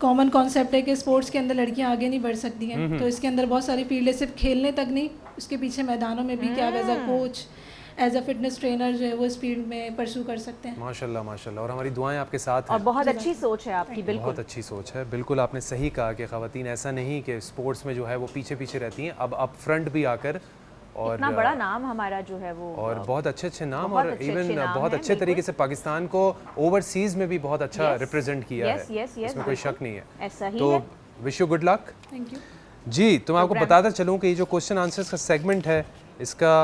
कॉमन कॉन्सेप्ट है कि स्पोर्ट्स के अंदर लड़कियाँ आगे नहीं बढ़ सकती हैं, तो इसके अंदर बहुत सारी फील्ड है, सिर्फ खेलने तक नहीं, उसके पीछे मैदानों में भी क्या as a coach, as a fitness trainer जो है वो इस फील्ड में परसू कर सकते हैं। माशाल्लाह, माशाल्लाह। और हमारी दुआएं आपके साथ हैं। और बहुत अच्छी सोच है आपकी, बिल्कुल बहुत अच्छी सोच है। बिल्कुल आपने सही कहा कि ख़वातीन ऐसा नहीं कि स्पोर्ट्स में जो है वो पीछे रहती हैं, अब अप फ्रंट भी आकर, और इतना बड़ा नाम हमारा जो है वो, और बहुत अच्छे नाम, और इवन बहुत अच्छे तरीके से पाकिस्तान को ओवरसीज में भी बहुत अच्छा रिप्रेजेंट किया है, इसमें कोई शक नहीं है। ऐसा ही तो है। Wish you good luck. Thank you जी। तो मैं आपको बताता चलूँ कि ये जो क्वेश्चन आंसर्स का सेगमेंट है, इसका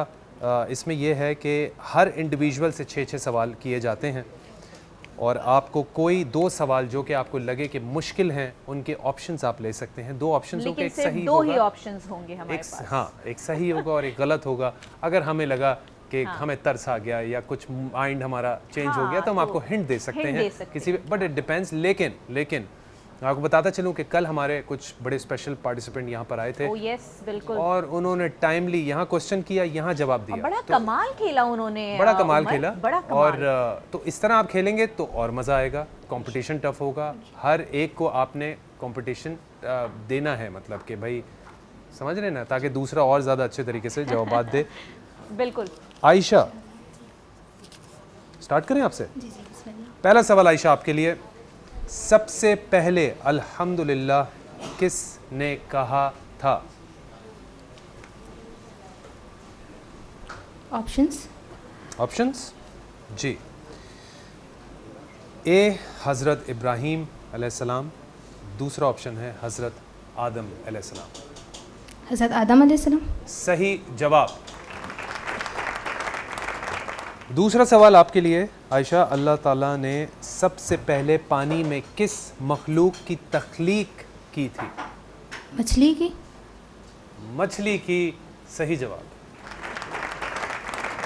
इसमें यह है कि हर इंडिविजुअल से 6-6 सवाल किए जाते हैं और आपको कोई 2 सवाल जो कि आपको लगे कि मुश्किल हैं उनके ऑप्शंस आप ले सकते हैं। 2 ऑप्शंस होंगे, एक सही दो ही होगा, ऑप्शंस होंगे हमारे पास। हाँ, एक सही होगा और एक गलत होगा। अगर हमें लगा कि हमें तरस आ गया या कुछ माइंड हमारा चेंज हो गया तो हम आपको हिंट दे सकते हैं किसी, बट इट डिपेंड्स। लेकिन मैं आपको बताता चलूं कि कल हमारे कुछ बड़े स्पेशल पार्टिसिपेंट यहाँ पर आए थे। यस, बिल्कुल। और उन्होंने टाइमली यहाँ क्वेश्चन किया, यहाँ जवाब दिया। बड़ा कमाल खेला उन्होंने, बड़ा कमाल खेला। बड़ा कमाल। और तो इस तरह आप खेलेंगे तो और मज़ा आएगा। कंपटीशन टफ होगा, हर एक को आपने कंपटीशन देना है, मतलब कि भाई समझ रहे ना, ताकि दूसरा और ज़्यादा अच्छे तरीके से जवाब दे। बिल्कुल। आयशा, स्टार्ट करें आपसे? पहला सवाल आयशा आपके लिए। सबसे पहले अल्हम्दुलिल्लाह किसने कहा था? ऑप्शंस जी। ए हज़रत इब्राहीम अलैहिस्सलाम, दूसरा ऑप्शन है हज़रत आदम अलैहिस्सलाम। हज़रत आदम अलैहिस्सलाम सही जवाब। दूसरा सवाल आपके लिए आयशा, अल्लाह ताला ने सबसे पहले पानी में किस मखलूक की तख्लीक की थी? मछली की, सही जवाब।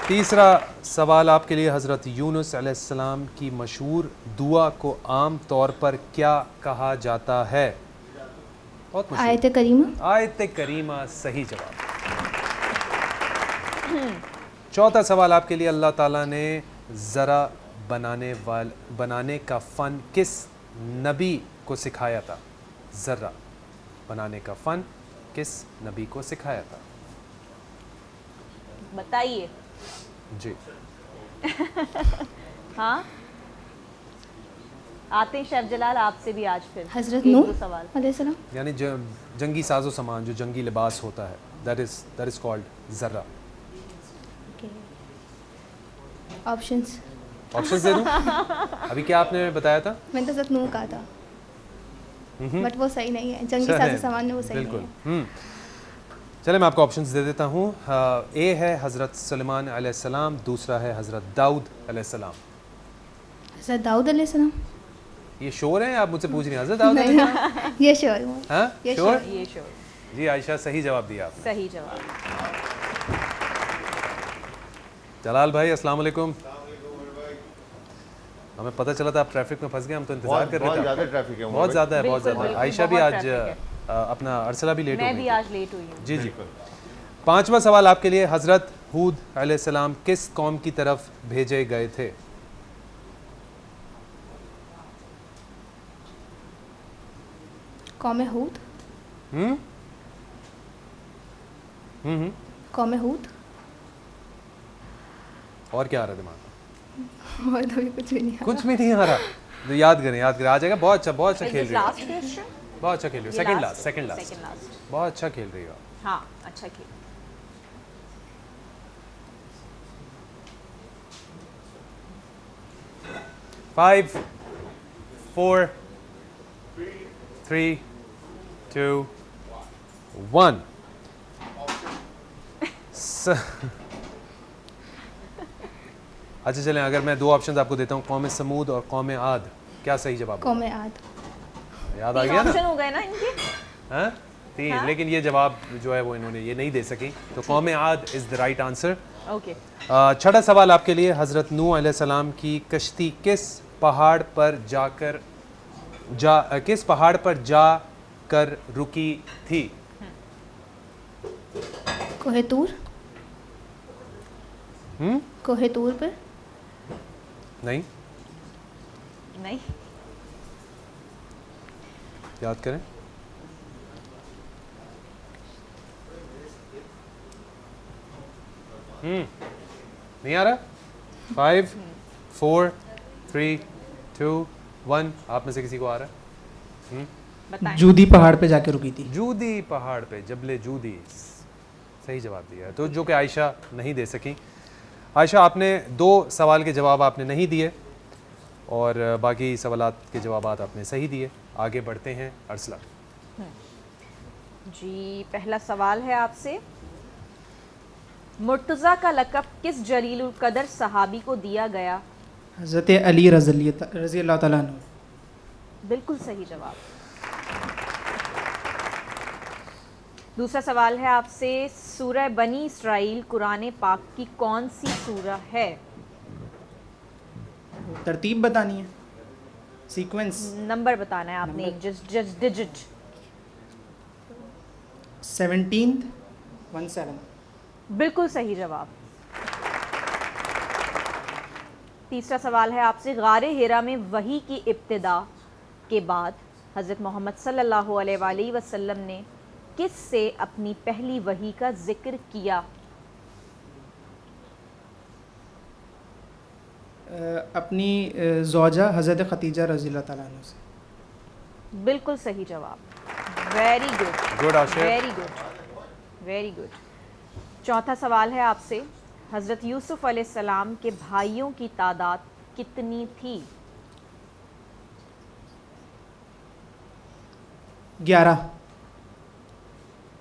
तीसरा सवाल आपके लिए, हज़रत यूनुस अलैहिस्सलाम की मशहूर दुआ को आम तौर पर क्या कहा जाता है? बहुत मशहूर। आयत करीमा। आयत करीमा, सही जवाब। चौथा सवाल आपके लिए, अल्लाह ताला ने ज़रा बनाने का फ़न किस नबी को सिखाया था? ज़रा बनाने का फ़न किस नबी को सिखाया था? बताइए। जी। हाँ, आते हैं शेफ जलाल आपसे भी आज फिर हज़रत नूह अलैहिस्सलाम, यानी जंगी साजो सामान, जो जंगी लिबास होता है, दैट इज़ कॉल्ड ज़र्रा। ऑप्शंस दे दूं? अभी क्या आपने बताया था? मैंने तो हज़रत नूह कहा था, बट वो सही नहीं है। जंगी साजो सामान में वो सही नहीं है। चले मैं आपको ऑप्शंस दे देता हूँ। ए है हज़रत सुलेमान अलैहिस्सलाम, दूसरा है हज़रत दाऊद अलैहिस्सलाम। हज़रत दाऊद अलैहिस्सलाम। ये श्योर है? आप मुझसे पूछ रही हैं हज़रत दाऊद अलैहिस्सलाम? ये श्योर है। हाँ, श्योर? ये श्योर। जी आयशा, सही जवाब दिया आपने। सही जवाब। जलाल भाई, अस्सलाम वालेकुम। हमें पता चला था आप ट्रैफिक में फंस गए, हम तो इंतजार कर रहे थे। बहुत ज़्यादा ट्रैफिक है, बहुत ज़्यादा है, बहुत ज़्यादा। आयशा भी आज अपना अरसला भी लेट हो गई। मैं भी आज लेट हुई हूँ। जी। पांचवा सवाल आपके लिए, हज़रत हूद अलैहिस्सलाम किस कौम की तरफ भेजे गए थे? कौम हूद। कौम हूद। और क्या आ रहा है दिमाग में? और तो भी कुछ भी नहीं आ रहा। कुछ भी नहीं आ रहा। तो याद करें, आ जाएगा। बहुत अच्छा खेल रही हो, बहुत अच्छा खेल रही हो। सेकंड लास्ट, बहुत अच्छा खेल रही हो। हाँ, अच्छा खेल। फाइव, 4, 3, 2, 1। अच्छा चलें, अगर मैं 2 ऑप्शन आपको देता हूँ, कौम समूद और कौम आद, क्या सही जवाब? कौम आद। याद आ गया ना? ऑप्शन हो गए ना इनके? हाँ, 3। लेकिन ये जवाब जो है वो इन्होंने ये नहीं दे सकी, तो कौम आद is the right answer. Okay. छठा सवाल आपके लिए, हज़रत नूह अलैहिस्सलाम की कश्ती किस पहाड़ पर जाकर रुकी थी? कोहेतूर। कोहेतूर पर? नहीं, याद करें। नहीं आ रहा? 5, 4, 3, 2, 1। आप में से किसी को आ रहा है? जूदी पहाड़ पे जाके रुकी थी। जूदी पहाड़ पे, जबले जूदी, सही जवाब दिया है। तो जो कि आयशा नहीं दे सकी। आयशा, आपने 2 सवाल के जवाब आपने नहीं दिए और बाकी सवालात के जवाब आपने सही दिए। आगे बढ़ते हैं अरसला। जी, पहला सवाल है आपसे, मुर्तज़ा का लक़ब किस जलीलुल क़दर सहाबी को दिया गया? हज़रत अली रज़ी अल्लाह ताला अन्हु। बिल्कुल सही जवाब। दूसरा सवाल है आपसे, सूरह बनी इसराइल कुरान पाक की कौन सी सूरह है? तरतीब बतानी है, सीक्वेंस। नंबर बताना है आपने, एक जस्ट डिजिट। 17th 17। बिल्कुल सही जवाब। तीसरा सवाल है आपसे, गारे हिरा में वही की इब्तिदा के बाद हज़रत मोहम्मद सल्लल्लाहु अलैहि वसल्लम ने किस से अपनी पहली वही का जिक्र किया? अपनी ज़ौजा हज़रत खतीजा रज़ी अल्लाह ताला अन्हा से। बिल्कुल सही जवाब। Very good, good Ashif. Very good, very good. चौथा सवाल है आपसे, हज़रत यूसुफ अलैहिस्सलाम के भाइयों की तादाद कितनी थी? 11।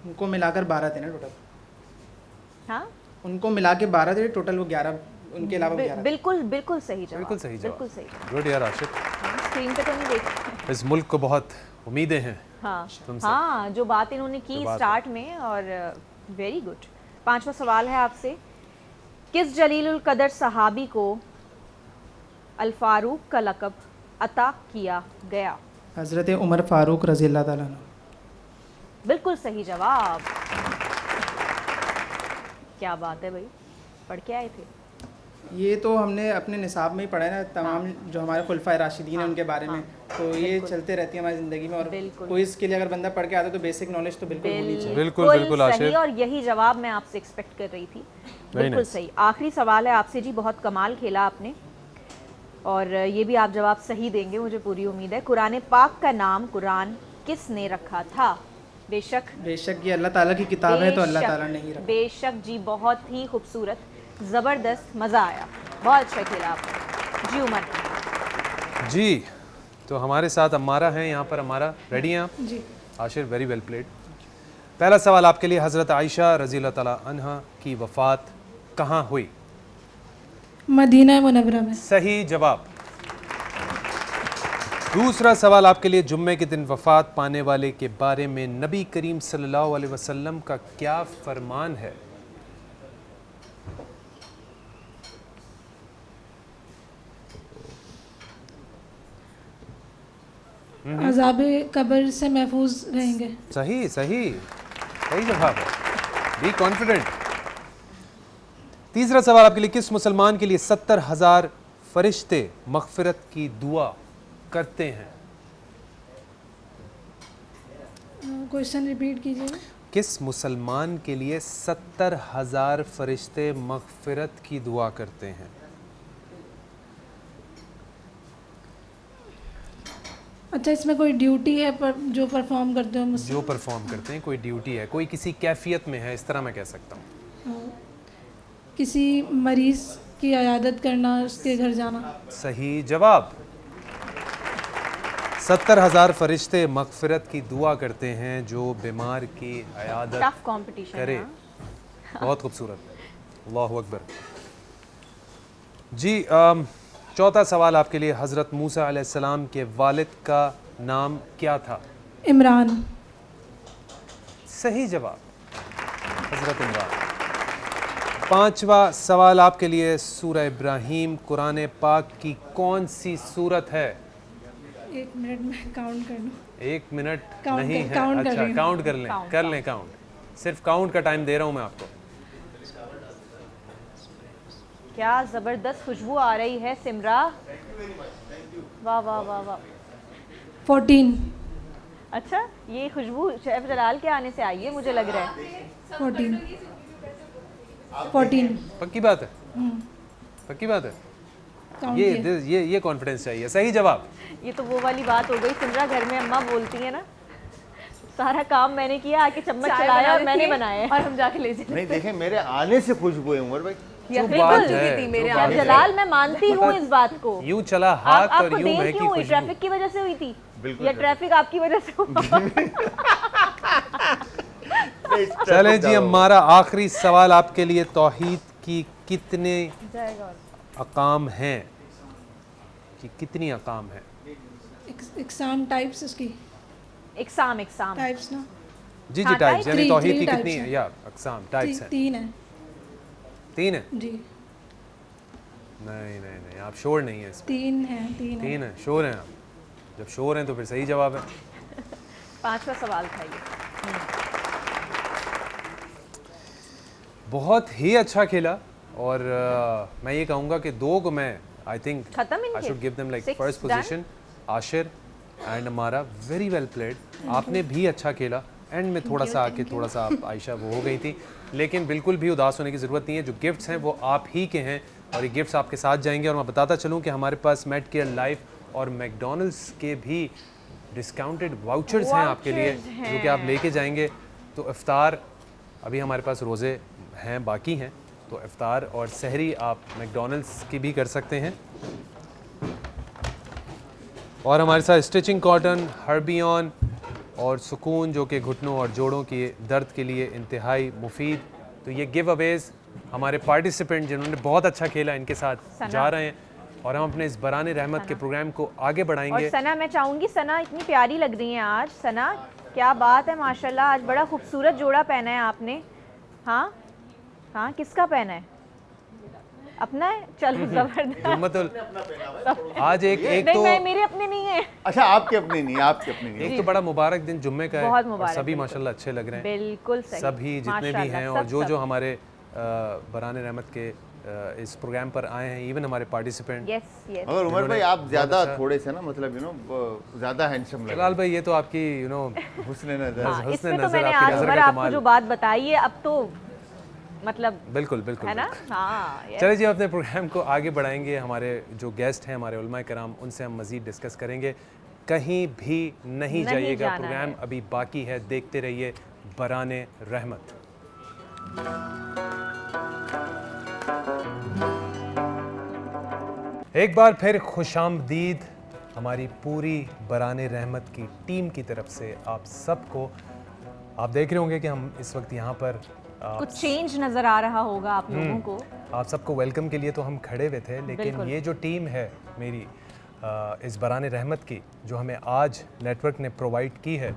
उनको मिलाकर 12 थे ना टोटल? हाँ, उनको मिला के 12 थे टोटल, वो 11 उनके अलावा 11। बिल्कुल बिल्कुल सही जवाब। बिल्कुल सही जवाब। बिल्कुल सही। गुड यार आशिफ, स्क्रीन पे तो नहीं देख। इस मुल्क को बहुत उम्मीदें हैं हाँ तुमसे। हाँ, जो बात इन्होंने की स्टार्ट में, और वेरी गुड। पांचवा सवाल है आपसे, किस जलीलुल कदर सहाबी को अल फारूक का लक़ब अता किया गया? हज़रत उमर फ़ारूक रज़ी अल्लाह ताला अन्हु। बिल्कुल सही जवाब। क्या बात है भाई, पढ़ के आए थे? ये तो हमने अपने निसाब में ही पढ़ा है ना, तमाम जो हमारे खुलफाए राशिदीन हैं उनके बारे में, तो ये चलते रहती है हमारी ज़िंदगी में। और क्विज़ के लिए अगर बंदा पढ़ के आता है तो बेसिक नॉलेज तो बिल्कुल होनी चाहिए। बिल्कुल बिल्कुल सही, आशिफ। और यही जवाब मैं आपसे एक्सपेक्ट कर रही थी। बिल्कुल सही। आखिरी सवाल है आपसे जी, बहुत कमाल खेला आपने, और ये भी आप जवाब सही देंगे मुझे पूरी उम्मीद है। कुरान पाक का नाम कुरान किसने रखा था? बेशक ये अल्लाह ताला की किताब है तो अल्लाह ताला ने ही रखा। बेशक जी, बहुत ही खूबसूरत, ज़बरदस्त, मज़ा आया, बहुत अच्छा खेला आपने जी। उमर जी, तो हमारे साथ अम्मारा हैं यहाँ पर। अम्मारा रेडी हैं आप? जी। Ashir very well played. पहला सवाल आपके लिए, हज़रत आयशा रज़ी अल्लाह ताला अन्हा की वफ़ात कहाँ हुई? मदीना मुनव्वरा में। सही जवाब। दूसरा सवाल आपके लिए, जुम्मे के दिन वफ़ात पाने वाले के बारे में नबी करीम सल्लल्लाहु अलैहि वसल्लम का क्या फरमान है? अज़ाबे कब्र से महफूज रहेंगे। सही सही सही जवाब है। Be confident. तीसरा सवाल आपके लिए, किस मुसलमान के लिए 70,000 फरिश्ते मग़फ़िरत की दुआ करते हैं? क्वेश्चन रिपीट कीजिए। किस मुसलमान के लिए 70,000 फरिश्ते मग़फ़िरत की दुआ करते हैं? अच्छा, इसमें कोई ड्यूटी है पर जो परफॉर्म करते हो मुझसे? जो परफॉर्म करते हैं, कोई ड्यूटी है, कोई किसी कैफियत में है, इस तरह मैं कह सकता हूँ। किसी मरीज़ की अयादत करना, उसके घर जाना। सही जवाब। 70,000 फरिश्ते मग़फ़िरत की दुआ करते हैं जो बीमार की अयादत टफ कंपटीशन करे। बहुत खूबसूरत, अल्लाहु अकबर। जी, चौथा सवाल आपके लिए, हज़रत मूसा अलैहिस्सलाम के वालिद का नाम क्या था? इमरान। सही जवाब, हज़रत इमरान। पांचवा सवाल आपके लिए, सूरह इब्राहीम कुरान पाक की कौन सी सूरत है? 1 मिनट में काउंट कर लूँ। 1 मिनट काउंट नहीं कर, है? काउंट कर अच्छा, रही हूँ। काउंट कर लें, कर लें काउंट। सिर्फ काउंट का टाइम दे रहा हूँ मैं आपको। क्या ज़बरदस्त खुशबू आ रही है सिमरा, वाह वाह वाह वाह। 14। अच्छा, ये खुशबू शेफ जलाल के आने से आई है मुझे लग रहा है। 14। पक्की बात है? पक्की बात है? काउंट ये कॉन्फिडेंस चाहिए। सही जवाब। ये तो वो वाली बात हो गई सिमरा, घर में अम्मा बोलती है ना, सारा काम मैंने किया, आके चम्मच चलाया और मैंने बनाया और हम जाके ले जाते। नहीं देखें, मेरे आने से खुशबू है उमर भाई। बिल्कुल जलाल, मैं मानती हूँ इस बात को। यूं चला हाथ और आपको यूं देर महकी क्यों हुई? खुशबू। ट्रैफिक की वजह से हुई थी बिल्कुल, या ट्रैफिक आपकी वजह से हुआ? चलें जी, हमारा आखिरी सवाल आपके लिए, तौहीद की कितने अकाम हैं, कि कितनी अकाम है? एग्जाम टाइप्स उसकी इकसाम टाइप्स ना। जी हाँ, टाइप्स, यानी three- तौहीद three की types कितनी हैं। है या अक़साम टाइप्स हैं? 3 है 3 है? जी। नहीं नहीं नहीं, आप श्योर नहीं है इसमें? 3 है 3 है। 3 है, श्योर हैं आप? जब श्योर हैं तो फिर सही जवाब है। 5वां सवाल था ये। बहुत ही अच्छा खेला, और मैं ये कहूँगा कि 2 को मैं आई थिंक खत्म आई इनके should give them like 6 first position. Ashir and हमारा वेरी वेल प्लेड, आपने भी अच्छा खेला। एंड में थोड़ा सा आके थोड़ा सा आप आयशा वो हो गई थी, लेकिन बिल्कुल भी उदास होने की ज़रूरत नहीं है। जो गिफ्ट्स हैं वो आप ही के हैं, और ये गिफ्ट्स आपके साथ जाएंगे। और मैं बताता चलूँ कि हमारे पास मेड केयर लाइफ और मैकडोनल्ड्स के भी डिस्काउंटेड वाउचर्स हैं आपके लिए, जो कि आप लेके जाएंगे। तो इफ्तार, अभी हमारे पास रोज़े हैं बाकी हैं, तो इफ्तार और सहरी आप मैकडोनल्ड्स की भी कर सकते हैं। और हमारे साथ स्टिचिंग कॉटन, हर्बियन और सुकून, जो कि घुटनों और जोड़ों के दर्द के लिए इंतहाई मुफीद। तो ये गिव अवेज हमारे पार्टिसिपेंट जिन्होंने बहुत अच्छा खेला, इनके साथ जा रहे हैं, और हम अपने इस बराने रहमत के प्रोग्राम को आगे बढ़ाएंगे। और सना, मैं चाहूँगी, सना इतनी प्यारी लग रही हैं आज। सना, क्या बात है, माशाल्लाह, आज बड़ा खूबसूरत जोड़ा पहना है आपने। हाँ हाँ, किसका पहना है? अपना है? चलो जबरदस्त। आज एक तो मेरे अपने नहीं है। अच्छा, आपके अपने नहीं, आपके अपने नहीं। एक तो बड़ा मुबारक दिन जुम्मे का है, बहुत और मुबारक, सभी माशाल्लाह अच्छे लग रहे हैं, बिल्कुल सही, सभी जितने भी हैं, और जो हमारे बराने रहमत के इस प्रोग्राम पर आए हैं, इवन हमारे पार्टिसिपेंट। मगर उमर भाई आप ज़्यादा थोड़े से ना, मतलब ज़्यादा हैंडसम लग रहे हैं। फिलहाल भाई ये तो आपकी हुस्न नज़र, इसमें तो मैंने आज उमर आपको जो बात बताई है, अब तो मतलब बिल्कुल बिल्कुल है ना। हाँ, चलिए जी, अपने प्रोग्राम को आगे बढ़ाएंगे। हमारे जो गेस्ट हैं, हमारे उलमाए कराम, उनसे हम मज़ीद डिस्कस करेंगे। कहीं भी नहीं जाइएगा, प्रोग्राम अभी बाकी है, देखते रहिए बराने रहमत। एक बार फिर खुशामदीद हमारी पूरी बराने रहमत की टीम की तरफ से आप सबको। आप देख रहे होंगे कि हम इस वक्त यहाँ पर कुछ चेंज नज़र आ रहा होगा आप लोगों को। आप सबको वेलकम के लिए तो हम खड़े हुए थे, लेकिन ये जो टीम है मेरी इस बराने रहमत की, जो हमें आज नेटवर्क ने प्रोवाइड की है,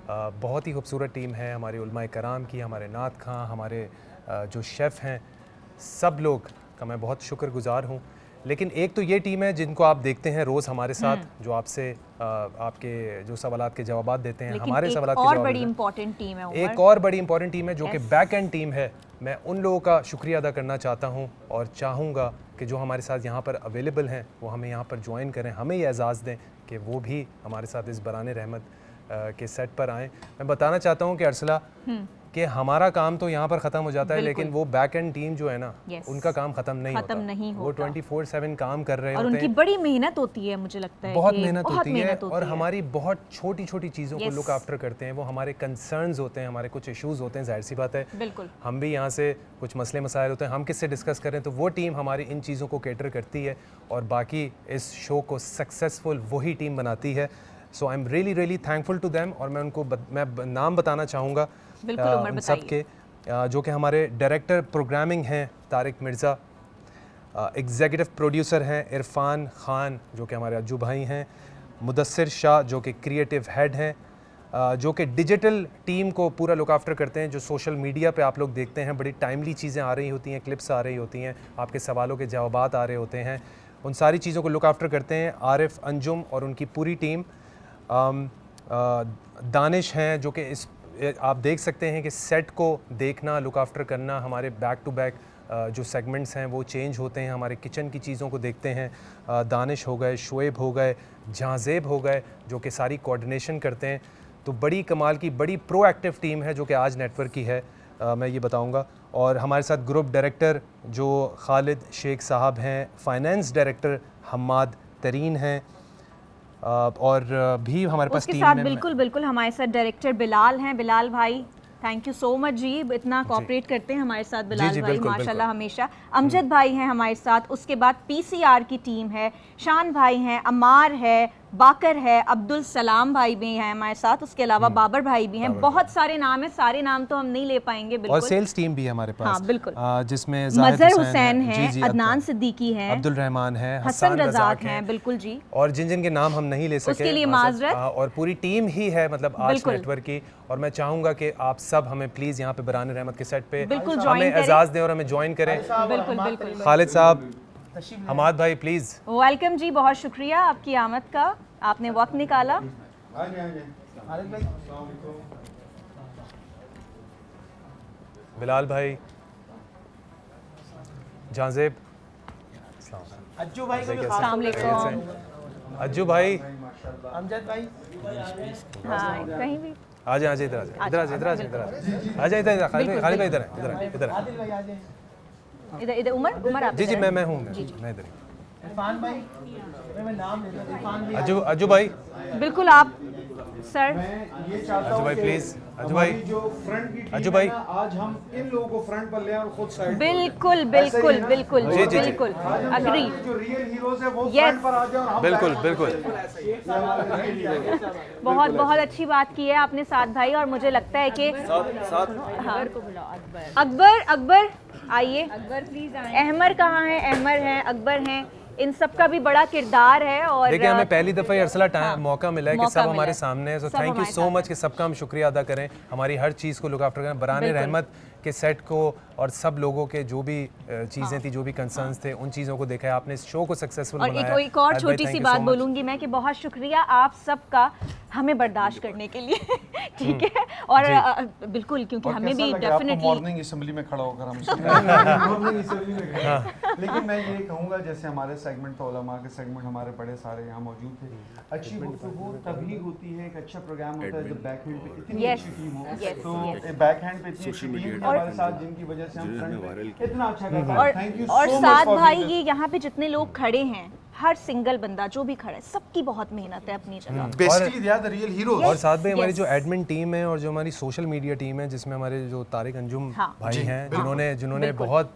बहुत ही खूबसूरत टीम है। हमारे उलमाए कराम की, हमारे नात खां, हमारे जो शेफ़ हैं, सब लोग का मैं बहुत शुक्रगुजार हूँ। लेकिन एक तो ये टीम है जिनको आप देखते हैं रोज़ हमारे साथ, जो आपसे आपके जो सवालात के जवाब देते हैं, हमारे सवालात के जवाब। और बड़ी इंपॉर्टेंट टीम है, एक और बड़ी इंपॉर्टेंट टीम है जो कि बैक एंड टीम है। मैं उन लोगों का शुक्रिया अदा करना चाहता हूं, और चाहूँगा कि जो हमारे साथ यहाँ पर अवेलेबल हैं वो हमें यहाँ पर ज्वाइन करें, हमें ये एजाज़ दें कि वो भी हमारे साथ इस बराने रहमत के सेट पर आएँ। मैं बताना चाहता हूँ कि अरसला, कि हमारा काम तो यहाँ पर ख़त्म हो जाता है, लेकिन वो बैक एंड टीम जो है ना, उनका काम ख़त्म नहीं होता। वो 24/7 काम कर रहे होते हैं, और उनकी बड़ी मेहनत होती है, मुझे लगता है बहुत मेहनत होती है, और हमारी बहुत छोटी छोटी चीज़ों को लुक आफ्टर करते हैं। वो हमारे कंसर्न्स होते हैं, हमारे कुछ इश्यूज़ होते हैं, जाहिर सी बात है, बिल्कुल हम भी यहाँ से कुछ मसले मसाइल होते हैं, हम किससे डिस्कस करें, तो वो टीम हमारी इन चीज़ों को कैटर करती है, और बाकी इस शो को सक्सेसफुल वही टीम बनाती है। So I am really really thankful to them. और मैं उनको मैं नाम बताना चाहूँगा उन सब के, जो कि हमारे डायरेक्टर प्रोग्रामिंग हैं तारिक मिर्ज़ा, एग्जीक्यूटिव प्रोड्यूसर हैं इरफान ख़ान, जो कि हमारे अज्जू भाई हैं, मुदस्सिर शाह जो कि क्रिएटिव हेड हैं, जो कि डिजिटल टीम को पूरा लुक आफ्टर करते हैं। जो सोशल मीडिया पे आप लोग देखते हैं, बड़ी टाइमली चीज़ें आ रही होती हैं, क्लिप्स आ रही होती हैं, आपके सवालों के जवाबात आ रहे होते हैं, उन सारी चीज़ों को लुक आफ्टर करते हैं आरिफ, अंजुम और उनकी पूरी टीम। दानिश हैं, जो कि इस आप देख सकते हैं कि सेट को देखना, लुक आफ्टर करना, हमारे बैक टू बैक जो सेगमेंट्स हैं वो चेंज होते हैं, हमारे किचन की चीज़ों को देखते हैं। दानिश हो गए, शुएब हो गए, जहाँज़ेब हो गए, जो कि सारी कोऑर्डिनेशन करते हैं। तो बड़ी कमाल की, बड़ी प्रोएक्टिव टीम है जो कि आज नेटवर्क की है, मैं ये बताऊंगा। और हमारे साथ ग्रुप डायरेक्टर जो खालिद शेख साहब हैं, फाइनेंस डायरेक्टर हम्माद तरीन हैं, और भी हमारे पास टीम साथ बिल्कुल हमारे साथ डायरेक्टर बिलाल हैं। बिलाल भाई, थैंक यू सो मच जी, इतना कोऑपरेट करते हैं हमारे साथ बिलाल भाई, माशाल्लाह हमेशा। अमजद भाई हैं हमारे साथ, उसके बाद पीसीआर की टीम है, शान भाई हैं, अमार है, बाकर है, अब्दुल सलाम भाई भी हैं हमारे साथ, उसके अलावा बाबर भाई भी हैं, बहुत सारे नाम हैं, सारे नाम तो हम नहीं ले पाएंगे बिल्कुल। और सेल्स टीम भी है हमारे पास। हाँ बिल्कुल, जिसमें मजहर हुसैन है, अदनान सिद्दीकी है, अब्दुल रहमान है, हसन रज़ाक हैं, बिल्कुल जी, और जिन जिन के नाम हम नहीं ले सके उसके लिए माजरत। और पूरी टीम ही है मतलब आज नेटवर्क की। और मैं चाहूंगा कि आप सब हमें प्लीज यहाँ पे बरान रहमत के सेट पे हमें एजाज़ दें और हमें ज्वाइन करें। बिल्कुल बिल्कुल। खालिद साहब, हमाद भाई प्लीज। वेलकम जी, बहुत शुक्रिया आपकी आमद का, आपने वक्त निकाला। बिलाल भाई, जाजेब, अज्जू भाई को भी अस्सलाम वालेकुम, अज्जू भाई, अमजद भाई, हाँ कहीं भी आ जाए, इधर आ जाए, इधर आ जाए, इधर आ जाए, इधर आ जाए, इधर खालिद भाई इधर है, इधर आदिल भाई आ जाए, इधर इधर उमर आप जी मैं हूँ, मैं इधर। इरफान भाई, मैं नाम लेता हूं, इरफान भी अज्जू भाई, बिल्कुल आप सर। मैं ये चाहता अज्जू हूं भाई कि प्लीज, अज्जू भाई, जो फ्रंट की टीम अज्जू है भाई, ना, आज हम इन लोगों को फ्रंट पर ले आए और खुद साइड बिल्कुल बिल्कुल बिल्कुल जी, जी, जी। बिल्कुल अग्री। जो रियल हीरोज है वो Yes. फ्रंट पर आ जाए और हम बिल्कुल बिल्कुल। बहुत बहुत अच्छी बात की है आपने साथ भाई, और मुझे लगता है कि हाँ। अकबर, अकबर आइए, अकबर प्लीज आए। अहमर कहाँ है? अहमर हैं, अकबर हैं, इन सब का भी बड़ा किरदार है। और देखिए हमें पहली दफ़ा ही अरसला मौका मिला है कि मौका सब मिला हमारे है। सामने है। सो सब थैंक यू हमारे सो मच कि सबका हम शुक्रिया अदा करें, हमारी हर चीज़ को लुक आफ्टर करें। बराने रहमत के सेट को और सब लोगों के जो भी चीज़ें थी, जो भी कंसर्न्स थे, उन चीज़ों को देखा है आपने, इस शो को सक्सेसफुल और बनाया। एक और छोटी सी बात बोलूंगी मैं कि बहुत शुक्रिया आप सबका हमें बर्दाश्त करने के लिए ठीक है। और बिल्कुल, क्योंकि हमें भी डेफिनेटली मॉर्निंग असेंबली में खड़ा होकर हम मॉर्निंग असेंबली में गए। लेकिन मैं ये कहूँगा, जैसे हमारे सेगमेंट था, उलमा के सेगमेंट हमारे बड़े सारे यहाँ मौजूद थे। अच्छी गुफ्तगू तभी होती है, एक अच्छा प्रोग्राम होता है जब बैक हैंड पे इतनी अच्छी टीम हो। तो बैक हैंड पे इतनी अच्छी टीम हमारे साथ, जिनकी वजह से हम फ्रंट पे इतना अच्छा कर पाए। थैंक यू और सो मच साथ फॉर भाई, ये यहाँ पे जितने लोग खड़े हैं, हर सिंगल बंदा जो भी खड़ा है, सबकी बहुत मेहनत है अपनी जगह। Basically they are the real heroes. और साथ में हमारी जो एडमिन टीम है और जो हमारी सोशल मीडिया टीम है, जिसमें हमारे जो तारिक अंजुम भाई हैं, जिन्होंने बहुत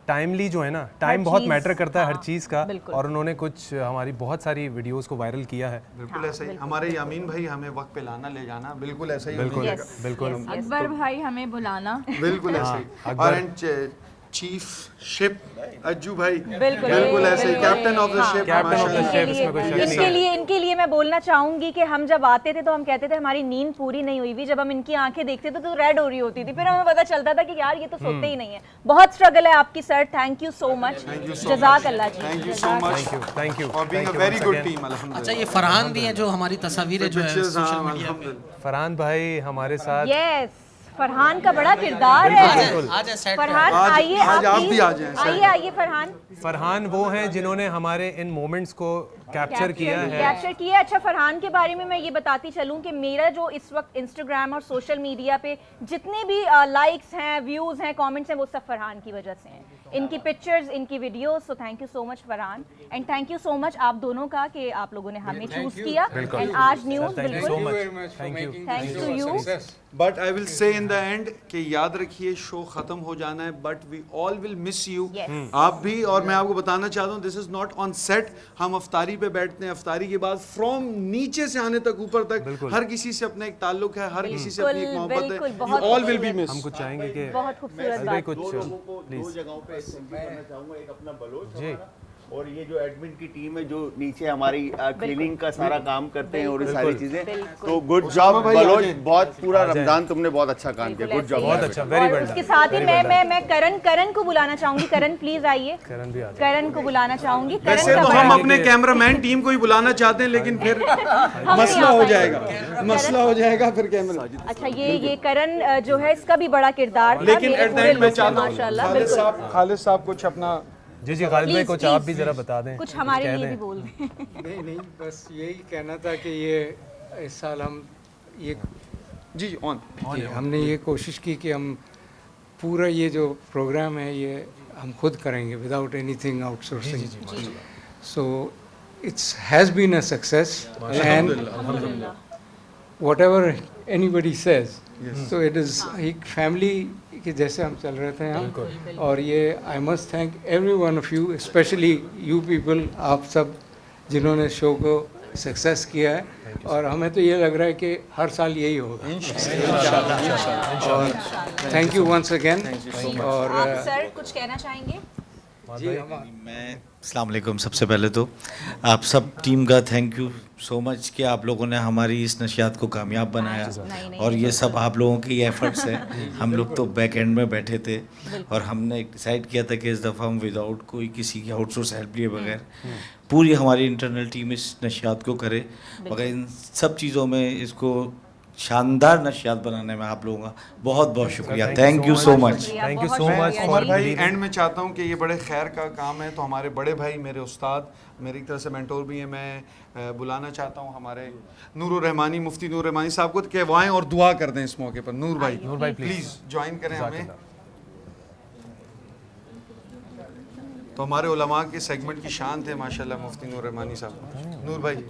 टाइमली जो है ना, टाइम बहुत मैटर करता है हर चीज़ का, और उन्होंने कुछ हमारी बहुत सारी वीडियोस को वायरल किया है। बिल्कुल ऐसा ही हमारे यामीन भाई हमें वक्त पे लाना ले जाना, बिल्कुल ऐसा ही बिल्कुल बिल्कुल। अकबर भाई हमें बुलाना, बिल्कुल ऐसा ही। और एंड चीफ शिप अज्जू भाई बिल्कुल ऐसे ही, कैप्टन ऑफ द शिप। इनके लिए मैं बोलना चाहूंगी कि हम जब आते थे तो हम कहते थे हमारी नींद पूरी नहीं हुई हुई। जब हम इनकी आंखें देखते थे तो रेड हो रही होती थी, फिर हमें पता चलता था कि यार ये तो सोते ही नहीं है। बहुत स्ट्रगल है आपकी sir, thank you so much, जज़ाक अल्लाह जी। Thank you so much, thank you for being a very good team. अल्हम्दुलिल्लाह। अच्छा, ये फरहान भी हैं जो हमारी तस्वीरें जो है सोशल मीडिया पे। फरहान भाई हमारे साथ। यस, फरहान का बड़ा किरदार है। फरहान आइए, आप भी आ जाएं। आइए फरहान। फरहान वो हैं जिन्होंने हमारे इन मोमेंट्स को कैप्चर किया है। अच्छा, फरहान के बारे में मैं ये बताती चलूं कि मेरा जो इस वक्त इंस्टाग्राम और सोशल मीडिया पे जितने भी लाइक्स हैं, व्यूज़ हैं, कमेंट्स हैं, वो सब फरहान की वजह से हैं। इनकी पिक्चर्स, इनकी videos. So thank you so much Farhan, and thank you so much आप दोनों का कि आप लोगों ने हमें चूज किया। एंड आज न्यूज़ बिल्कुल thanks to you. But I will say in the end कि याद रखिए शो खत्म हो जाना है, but we all will miss you. आप भी, और मैं आपको बताना चाहता हूँ this is not on set. हम अफ्तारी पे बैठते हैं, अफ्तारी के बाद फ्रॉम नीचे से आने तक ऊपर तक हर किसी से अपना एक ताल्लुक है, हर किसी से अपनी एक मोहब्बत है। You all will be miss. हम कुछ चाहेंगे कि बहुत खूबसूरत बात। कुछ दो जगहों पे करना चाहूंगा, एक अपना बलोच जी, और ये जो एडमिन की टीम है जो नीचे हमारी क्लीनिंग का सारा काम करते हैं और ये सारी चीजें, तो गुड जॉब बलोच। बहुत पूरा रमजान तुमने बहुत अच्छा काम किया, गुड जॉब, बहुत अच्छा, वेरी वेल। उसके साथ ही मैं करण को बुलाना चाहूंगी। करण प्लीज आइए। करण को बुलाना चाहूंगी। वैसे तो हम अपने कैमरामैन टीम को ही बुलाना चाहते हैं, लेकिन फिर मसला हो जाएगा फिर कैमरा। अच्छा, ये करण जो है इसका भी बड़ा किरदार था। लेकिन एट द एंड मैं चाहता हूं खालिद साहब कुछ अपना। जी खालिद भाई कुछ आप भी जरा बता दें, कुछ हमारे लिए भी बोल दें। नहीं, बस यही कहना था कि ये इस साल हम ये हमने ये कोशिश की कि हम पूरा ये जो प्रोग्राम है ये हम खुद करेंगे without anything outsourcing. So it's has been a success, and whatever anybody says, so it is एक फैमिली कि जैसे हम चल रहे थे हम। और ये I must thank every one of you, specially you people, आप सब जिन्होंने शो को सक्सेस किया है और हमें तो ये लग रहा है कि हर साल यही होगा इंशाल्लाह। और थैंक यू वंस अगेन। और आप सर कुछ कहना चाहेंगे? मैं अस्सलाम वालेकुम, सबसे पहले तो आप सब टीम का थैंक यू सो मच कि आप लोगों ने हमारी इस नशियात को कामयाब बनाया और ये सब आप लोगों की एफर्ट्स हैं। हम लोग तो बैक एंड में बैठे थे और हमने डिसाइड किया था कि इस दफ़ा हम विदाउट कोई किसी की आउटसोर्स हेल्प लिए बगैर पूरी हमारी इंटरनल टीम इस नशियात को करे, मगर इन सब चीज़ों में इसको शानदार नशियात बनाने में आप लोगों का बहुत बहुत शुक्रिया। Thank you so much. Thank you so much. Umar भाई एंड में चाहता हूँ कि ये बड़े खैर का काम है, तो हमारे बड़े भाई मेरे उस्ताद मेरी तरफ से मेंटोर भी हैं, मैं बुलाना चाहता हूँ हमारे नूर रहमानी, मुफ्ती नूर रहमानी साहब को कि वो आएं और दुआ कर दें इस मौके पर। नूर भाई प्लीज़ ज्वाइन करें हमें। तो हमारे उलमा के सेगमेंट की शान थे माशाल्लाह मुफ्ती नूर रहमानी साहब। नूर भाई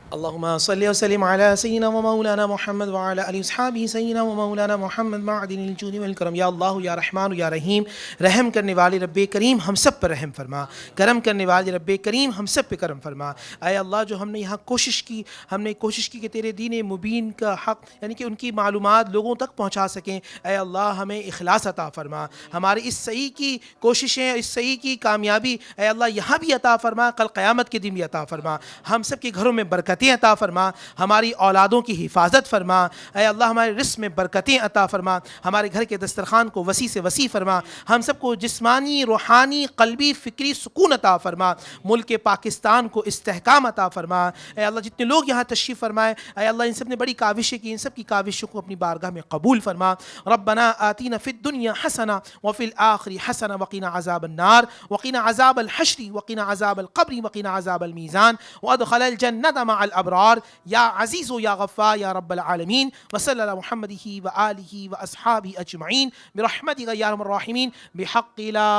अल्लाहुम्मा सल्ली व सल्लिम अला सय्यिदिना व मौलाना मुहम्मद व अला आलिहि वसहबिहि सय्यिदिना व मौलाना मुहम्मद मअदिनिल जूद वल करम। या अल्लाह या रहमान या रहीम, रहम करने वाले रब्बे करीम हम सब पर रहम फरमा, करम करने वाले रब्बे करीम हम सब पे करम फरमा। ऐ अल्लाह जो हमने यहाँ कोशिश की, हमने कोशिश की कि तेरे दीन मुबीन का हक़ यानी कि उनकी मालूमात लोगों तक पहुँचा सकें। ऐ अल्लाह हमें इखलास अता फरमा, हमारी इस सही की कोशिशें, इस सही की कामयाबी ऐ अल्लाह यहाँ भी अता फरमा, कल क़यामत के दिन भी अता फरमा। हम सब के घरों में बरकतें अता फरमा, हमारी औलादों की हिफाजत फरमा। ऐ अल्लाह हमारे रिस्क में बरकतें अता फरमा, हमारे घर के दस्तरखान को वसी से वसी फरमा, हम सबको जिस्मानी रूहानी क़ल्बी फ़िक्री सुकून अता फरमा, मुल्क पाकिस्तान को इस्तेहकाम अता फरमा। ऐ अल्लाह जितने लोग यहाँ तशरीफ़ फरमाए, ऐ अल्लाह इन सब ने बड़ी काविशें की, इन सब की काविशों को अपनी बारगाह में कबूल फरमा। रब्बना आतीना फ़िद दुनिया हसना व फ़िल आखिरी हसना वक़िना अज़ाबन नार वक़िना अज़ाबल हश्री वक़िना अज़ाबल क़ब्री वक़िना अज़ाबल मीज़ान वअदख़िलल जन्नत मअल अबरार या अज़ीज़ या गफ़्फ़ार या रब्बल आलमीन व सल्लल्लाहु मुहम्मदिही व आलिही व अस्हाबिही अजमईन बिरहमतिका या अरहमर राहिमीन बिहक़्क़ि ला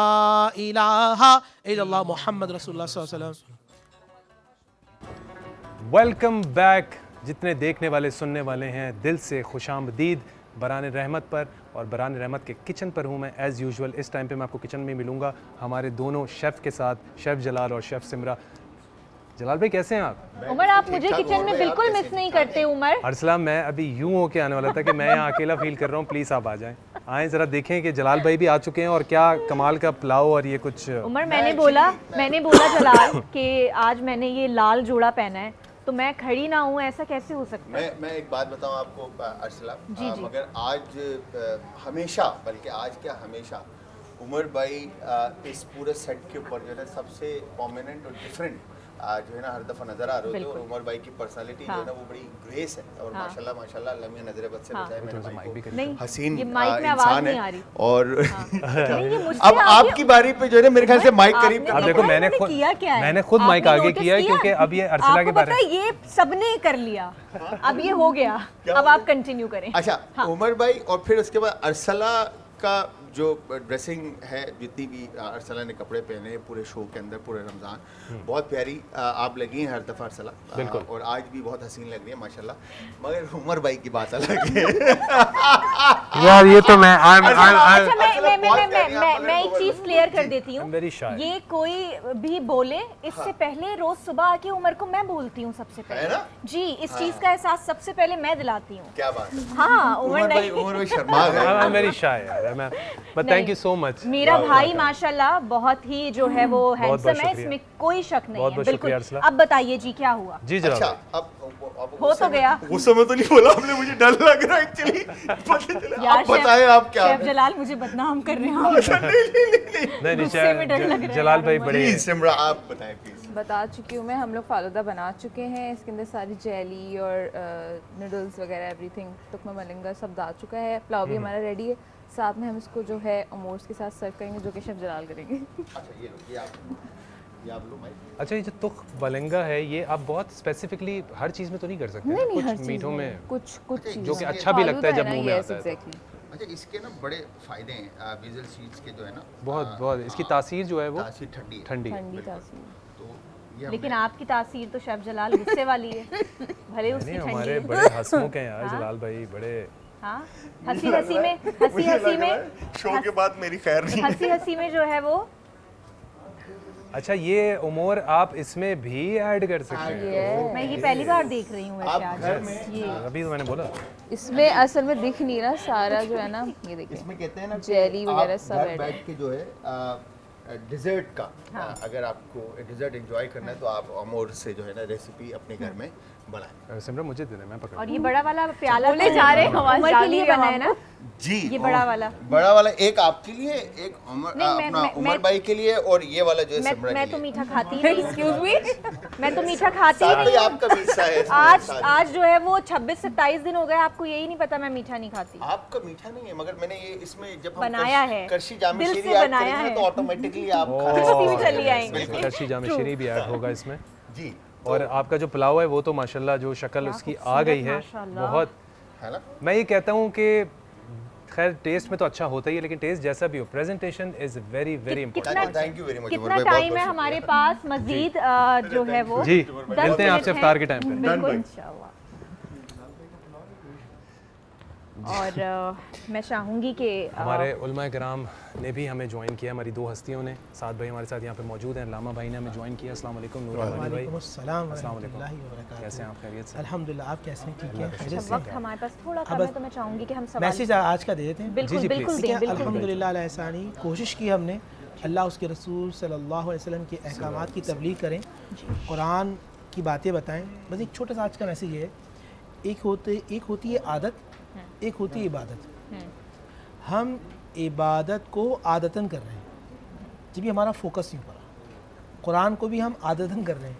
इलाहा इल्लल्लाह मुहम्मद रसूलुल्लाह सल्लल्लाहु अलैहि वसल्लम। Welcome back. जितने देखने वाले सुनने वाले हैं दिल से खुशामदीद बरान रहमत पर, और बरान रहमत के किचन पर हूँ मैं एज़ यूजुअल। इस टाइम पे मैं आपको किचन में मिलूँगा हमारे दोनों शेफ़ के साथ, शेफ़ जलाल और शेफ़ सिमरा। जलाल भाई कैसे हैं आप? उमर आप मुझे किचन में बिल्कुल मिस नहीं करते उमर। अरसलान मैं अभी यूं होके आने वाला था कि मैं यहाँ अकेला फील कर रहा हूँ, प्लीज़ आप आ जाएं, आएँ ज़रा देखें कि जलाल भाई भी आ चुके हैं और क्या कमाल का पुलाव और ये कुछ। उमर मैंने बोला जलाल कि आज मैंने ये लाल जोड़ा पहना है तो मैं खड़ी ना हूँ, ऐसा कैसे हो सकता है? मैं एक बात बताऊँ आपको अरसलान, जी। मगर आज हमेशा, बल्कि आज क्या हमेशा उमर भाई इस पूरे सेट के ऊपर जो है सबसे प्रोमिनेंट और डिफरेंट जो है ना हर दफ़ा नज़र आ रहे हो। और उमर भाई की पर्सनालिटी जो है ना वो बड़ी ग्रेस है और माशाल्लाह माशाल्लाह लम्हे नजर बद से बचाए मेरे भाई को, हसीन इंसान है। और अब आपकी बारी पे जो है मेरे ख्याल से माइक करीब अब देखो मैंने खुद माइक आगे किया है क्योंकि अब ये अरसला के बारे में ये सबने कर लिया, अब ये हो गया, अब आप कंटिन्यू करें। अच्छा उमर भाई, और फिर उसके बाद अरसला का जो ड्रेसिंग है, जितनी भी अरसला ने कपड़े पहने पूरे शो के अंदर, पूरे रमज़ान, बहुत प्यारी आप लगी हैं हर दफ़ा अरसला, बिल्कुल, और आज भी बहुत हसीन लग रही है माशाल्लाह। मगर उमर भाई की बात अलग है यार, ये तो मैं एक चीज़ क्लियर कर देती हूँ, ये कोई भी बोले इससे पहले रोज सुबह आके उमर को मैं बोलती हूँ सबसे पहले जी, इस चीज़ का एहसास सबसे पहले मैं दिलाती हूँ। क्या बात है? हाँ उमर भाई शर्मा गए, मेरी शाय यार, मैं but thank you so much. मेरा भाई माशाल्लाह बहुत ही जो है वो हैंडसम है, इसमें कोई शक नहीं है, बिल्कुल। अब बताइए जी क्या हुआ? जी जरा। अच्छा अब हो तो गया, उस समय तो नहीं बोला आपने, मुझे डर लग रहा है एक्चुअली। आप बताएं आप क्या? शेफ जलाल मुझे बदनाम कर रहे हैं। नहीं जलाल भाई बड़े। सिमरा आप बताएं प्लीज। बता चुकी हूँ मैं, हम लोग फालूदा बना चुके हैं, इसके अंदर सारी जेली और नूडल्स वगैरह एवरीथिंग, तुकमा मलिंगा सब डाल चुका है। पुलाव भी हमारा रेडी है, साथ में हम इसको जो है अमूर्स के साथ सर्व करेंगे जो कि शेफ जलाल करेंगे। अच्छा ये आप लो भाई। अच्छा ये जो तुख बलंगा है ये आप बहुत स्पेसिफिकली हर चीज़ में तो नहीं कर सकते? नहीं, कुछ मीठों में कुछ जो कि अच्छा भी लगता है जब मुंह में आता है। अच्छा इसके ना बड़े फायदे हैं बेसल सीड्स के जो है ना, बहुत इसकी तासीर जो है वो ठंडी तासीर। लेकिन आपकी तासीर तो शेफ जलाल गुस्से वाली है, भले उसकी ठंडी। हमारे बड़े हंसमुख हैं यार जलाल भाई, बड़े हाँ हंसी में शो के बाद मेरी खैर नहीं, हंसी में जो है वो अच्छा ये उमर आप इसमें भी ऐड कर सकते हैं। मैं ये पहली बार देख रही हूँ वैसे आज ये अभी तो मैंने बोला इसमें असल में दिख नहीं रहा सारा जो है ना, ये देखिए इसमें कहते हैं ना जेली वगैरह सब घर ऐड बैठ के जो है डिज़र्ट का अगर आपको डिज़र्ट एंजॉय करना है तो आप अमोर से जो है ना रेसिपी अपने घर में बनाएं। सिमरन मुझे दे दे, मैं पकड़। और ये बड़ा वाला प्याला बोले जा रहे हैं, आवाज़ उमर जा के रही लिए है बना है ना जी ये बड़ा वाला एक आपके लिए, एक अपना उमर भाई के लिए, और ये वाला जो है सिमरन मैं के तो लिए। मीठा खाती नहीं। एक्सक्यूज मी, मैं तो मीठा खाती साथ नहीं में आपका भी हिस्सा है इसमें, आज साथ। आज जो है वो 26-27 दिन हो गए, आपको यही नहीं पता मैं मीठा नहीं खाती। आपका मीठा नहीं है, मगर मैंने ये इसमें जब हम बनाया है, करशी जामे दिल शीरी से ऐड बनाया करेंगे है। तो ऑटोमेटिकली आप भी चली आएंगे। करशी जामे शीरी भी ऐड होगा इसमें जी। और आपका जो पुलाव है वो तो माशाल्लाह जो शक्ल उसकी आ गई है बहुत, है ना। मैं ये कहता हूँ कि खैर टेस्ट में तो अच्छा होता ही है, लेकिन टेस्ट जैसा भी हो presentation is very very important. Thank you very much. कितना टाइम है हमारे पास मजीद जो है वो जी मिलते हैं आपसे इफ्तार के टाइम पे। बिल्कुल इंशाल्लाह। और मैं चाहूँगी कि हमारे उलमाए किराम ने भी हमें ज्वाइन किया, हमारी दो हस्तियों ने, साथ भाई हमारे साथ यहाँ पे मौजूद हैं, लामा भाई ने हमें ज्वाइन किया। अस्सलाम वालेकुम नूर भाई। वालेकुम अस्सलाम अस्सलाम वालेकुम। वरहमतुल्लाहि वबरकातुहू। कैसे हैं आप? खैरियत से? अल्हम्दुलिल्लाह, आप कैसे हैं? ठीक है, खैरियत अच्छा, से? वक्त हमारे पास थोड़ा कम है तो मैं चाहूँगी कि हम सवाल मैसेज आज का दे देते हैं। बिल्कुल बिल्कुल दें, बिल्कुल। अल्हम्दुलिल्लाह अला एहसानी, कोशिश की हमने अल्लाह उसके रसूल सल्लल्लाहु अलैहि वसल्लम के अहकामात की तबलीग करें, कुरान की बातें बताएं। बस एक छोटा सा आज का मैसेज ये है, एक होती है आदत, एक होती है इबादत। हम इबादत को आदतन कर रहे हैं, जब भी हमारा फोकस नहीं हो रहा। कुरान को भी हम आदतन कर रहे हैं,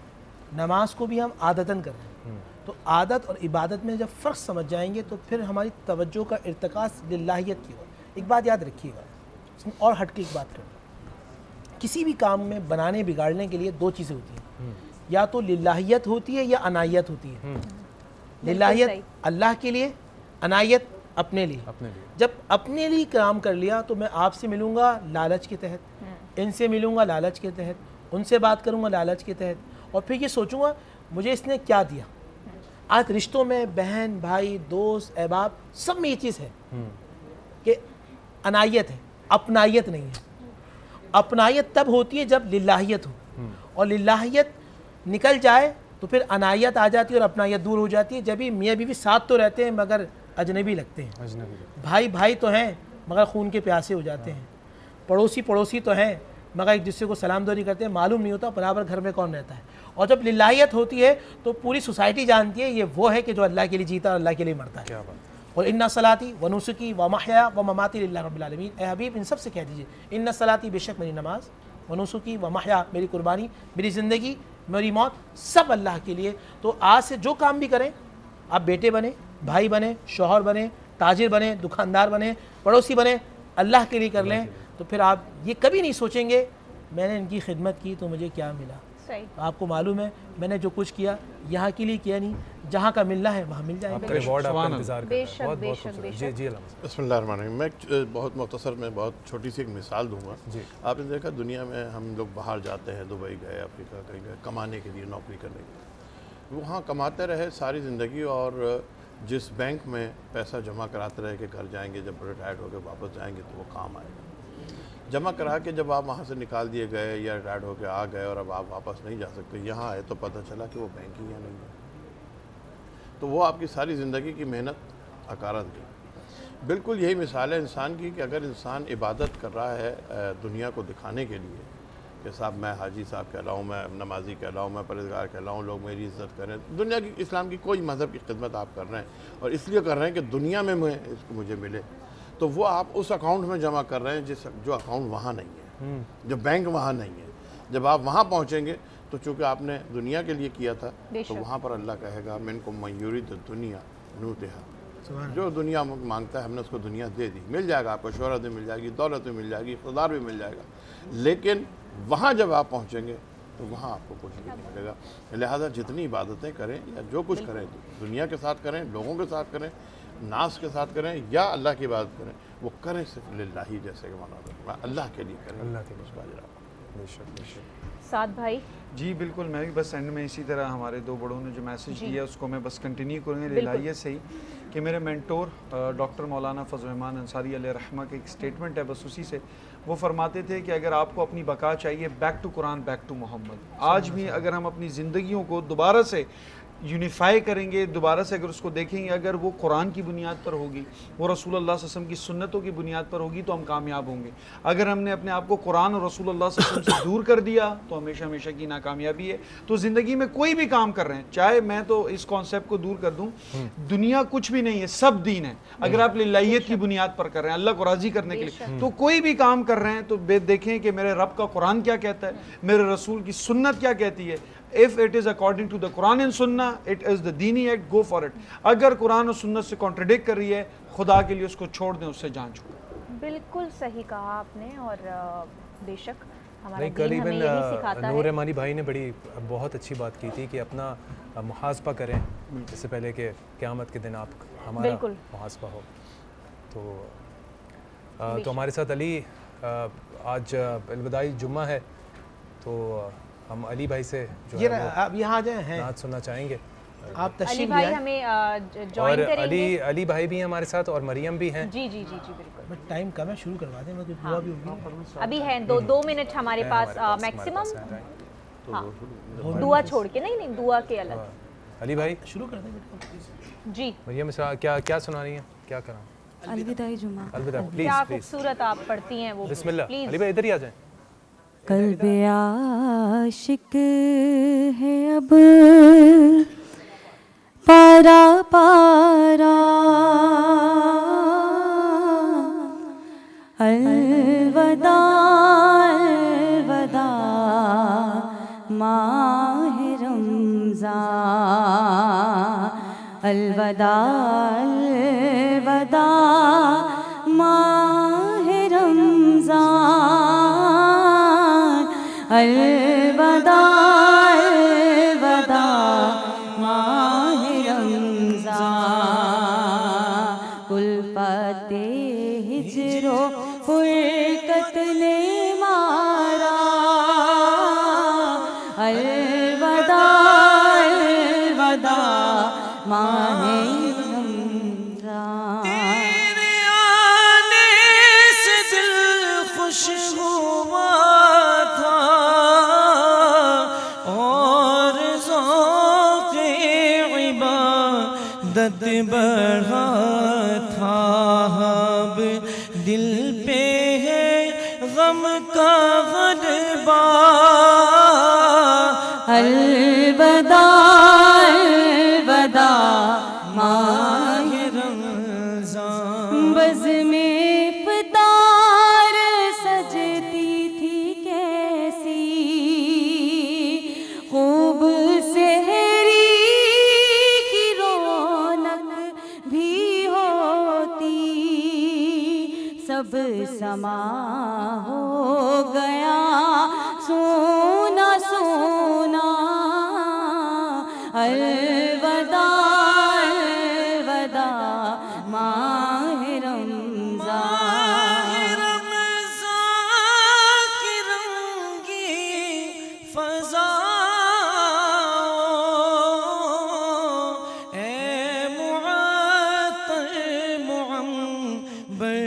नमाज को भी हम आदतन कर रहे हैं। तो आदत और इबादत में जब फ़र्क समझ जाएंगे तो फिर हमारी तवज्जो का इर्तिकास लिल्लाहियत की होगा। एक बात याद रखिएगा, इसमें और हट के एक बात करूँ, किसी भी काम में बनाने बिगाड़ने के लिए दो चीज़ें होती हैं, या तो लिल्लाहियत होती है या अनायत होती है। लिल्लाहियत अल्लाह के लिए, अनायत अपने लिए। जब अपने लिए काम कर लिया तो मैं आपसे मिलूँगा लालच के तहत, इनसे मिलूँगा लालच के तहत, उनसे बात करूँगा लालच के तहत, और फिर ये सोचूंगा मुझे इसने क्या दिया। आज रिश्तों में बहन भाई दोस्त अहबाब सब में ये चीज़ है कि अनायत है, अपनायत नहीं है। अपनायत तब होती है जब लिल्लाहियत हो, और लिल्लाहियत निकल जाए तो फिर अनायत आ जाती है और अपनायत दूर हो जाती है। जब भी मियाँ बीवी साथ तो रहते हैं मगर अजनबी लगते हैं, भाई भाई तो हैं मगर खून के प्यासे हो जाते हैं, पड़ोसी पड़ोसी तो हैं मगर एक दूसरे को सलाम दोरी करते हैं, मालूम नहीं होता बराबर घर में कौन रहता है। और जब लिल्लाहियत होती है तो पूरी सोसाइटी जानती है ये वो है कि जो अल्लाह के लिए जीता और अल्लाह के लिए मरता है। और इन्ना सलाती व नुसुकी व महया व ममाती लिल्लाहि रब्बिल आलमीन। ए हबीब इन सब से कह दीजिए इन्ना सलाती, बेशक मेरी नमाज, व नुसुकी व महया मेरी कुर्बानी, मेरी ज़िंदगी मेरी मौत सब अल्लाह के लिए। तो आज से जो काम भी करें, आप बेटे बने, भाई बने, शौहर बने, ताजिर बने, दुकानदार बने, पड़ोसी बने, अल्लाह के लिए कर लें। तो फिर आप ये कभी नहीं सोचेंगे मैंने इनकी खिदमत की तो मुझे क्या मिला। सही। आपको मालूम है मैंने जो कुछ किया यहाँ के लिए किया नहीं, जहाँ का मिलना है वहाँ मिल जाएगा। बिस्मिल्लाहिर्रहमानिर्रहीम। मैं बहुत मुख्तसर में बहुत छोटी सी एक मिसाल दूंगा। आपने देखा दुनिया में हम लोग बाहर जाते हैं, दुबई गए, अफ्रीका कहीं गए कमाने के लिए, नौकरी करने के लिए, वहाँ कमाते रहे सारी ज़िंदगी, और जिस बैंक में पैसा जमा कराते रहे कि घर जाएंगे जब रिटायर्ड होकर वापस जाएंगे तो वो काम आएगा। जमा करा के जब आप वहाँ से निकाल दिए गए या रिटायर्ड होकर आ गए और अब आप वापस नहीं जा सकते, यहाँ आए तो पता चला कि वो बैंक ही यहाँ नहीं है, तो वो आपकी सारी ज़िंदगी की मेहनत अकारत गई। बिल्कुल यही मिसाल है इंसान की कि अगर इंसान इबादत कर रहा है दुनिया को दिखाने के लिए कि साहब मैं हाजी साहब कहलाऊँ, मैं नमाजी कहलाऊँ, मैं परहेज़गार कहलाऊँ, लोग मेरी इज़्ज़त करें, दुनिया की इस्लाम की कोई मज़हब की खिदमत आप कर रहे हैं और इसलिए कर रहे हैं कि दुनिया में मुझे मिले, तो वो आप उस अकाउंट में जमा कर रहे हैं जो अकाउंट वहाँ नहीं है, जो बैंक वहाँ नहीं है। जब आप वहाँ पहुँचेंगे तो चूँकि आपने दुनिया के लिए किया था तो वहाँ पर अल्लाह कहेगा मिनको मयूरी दुनिया नूतिहा, जो दुनिया मांगता है हमने उसको दुनिया दे दी, मिल जाएगा आपको, शोहरत भी मिल जाएगी, दौलत भी मिल जाएगी, इक़्तिदार भी मिल जाएगा, लेकिन वहाँ जब आप पहुँचेंगे तो वहाँ आपको कुछ भी नहीं मिलेगा। लिहाजा जितनी इबादतें करें या जो कुछ करें दुनिया के साथ करें, लोगों के साथ करें, नास के साथ करें या अल्लाह की इबादत करें, वो करें सिर्फ लिल्लाही, जैसे कि माना अल्लाह के लिए करें, अल्लाह के उसका अजर। साद भाई जी बिल्कुल, मैं भी बस एंड में इसी तरह हमारे दो बड़ों ने जो मैसेज दिया उसको मैं बस कंटिन्यू करूँगी लिल्लाहियत से ही कि मेरे मेंटोर डॉक्टर मौलाना फजल रहमान अंसारी अलैहि रहमा के एक स्टेटमेंट है, बस उसी से वो फरमाते थे कि अगर आपको अपनी बका चाहिए, back to Quran, back to Mohammad. आज भी अगर हम अपनी ज़िंदगियों को दोबारा से यूनिफाई करेंगे, दोबारा से अगर उसको देखेंगे, अगर वो कुरान की बुनियाद पर होगी, वो रसूलुल्लाह सल्लल्लाहु अलैहि वसल्लम की सुन्नतों की बुनियाद पर होगी, तो हम कामयाब होंगे। अगर हमने अपने आप को कुरान और रसूलुल्लाह सल्लल्लाहु अलैहि वसल्लम से दूर कर दिया तो हमेशा हमेशा की नाकामयाबी है। तो ज़िंदगी में कोई भी काम कर रहे हैं, चाहे मैं तो इस कॉन्सेप्ट को दूर कर दूँ, दुनिया कुछ भी नहीं है, सब दीन है। अगर आप लिल्लाहियत की बुनियाद पर कर रहे हैं, अल्लाह को राज़ी करने के लिए, तो कोई भी काम कर रहे हैं तो देखें कि मेरे रब का कुरान क्या कहता है, मेरे रसूल की सुन्नत क्या कहती है। If it is according to the Quran and Sunnah, it is the Dini act, go for it. अगर कुरान और सुन्नत से कॉन्ट्रडिक्ट कर रही है, खुदा के लिए उसको छोड़ दें, उससे जान छोड़ें। बिल्कुल सही कहा आपने। और बेशक हमारा नहीं, दीन कल हमें यही सिखाता नूर है। रहमानी भाई ने बड़ी बहुत अच्छी बात की थी कि अपना मुहासबा करें इससे पहले कि क़यामत के दिन आप हमारा मुहासबा हो। तो हमारे साथ अली, आज अलविदाई जुम्मा है, तो हम अली भाई से जो ये है आप यहाँ आ जाए हैं, नात सुनना चाहेंगे। आप अली तशरीफ भाई लाएं। हमें जॉइन करेंगे। अली भाई भी हैं हमारे साथ और मरियम भी हैं। जी जी जी जी बिल्कुल। बट टाइम कम है, शुरू करवा दें, मतलब दुआ भी होगी। अभी है 2 मिनट हमारे पास मैक्सिमम। हाँ, दुआ छोड़ के, नहीं दुआ के अलग। अली भाई शुरू कर दें बेटा। जी मरियम, क्या क्या सुना रही हैं, क्या करा? अलविदाई जुमा। अलविदा, क्या प्लीज खूबसूरत आप पढ़ती हैं वो। बिस्मिल्लाह। प्लीज अली भाई इधर ही आ जाएं। कल्बे आशिक है अब पारा पारा, अलवदा अलवदा माह रमज़ान, अलवदा अलवदा माह रमज़ान, अलवदा अलवदा माह रमज़ान, उल्फते हिजरो फुरकत ने मारा, अलवदा अलवदा माह रमज़ान। तेरे आने से दिल खुश हुआ था और ज़ौक़-ए इबादत बढ़ा था, अब दिल पे है गम का गलबा, अलवदा अलवदा माह रमज़ान। बज़्म-ए इफ़्तार सजती थी कैसी, खूब सहरी की रौनक भी होती, सब समा हो गया सोना सोना, अलवदा अलवदा माह रमज़ान। रमज़ान की रंगी फ़ज़ाओं, ए मुअत्तर मुअम्बर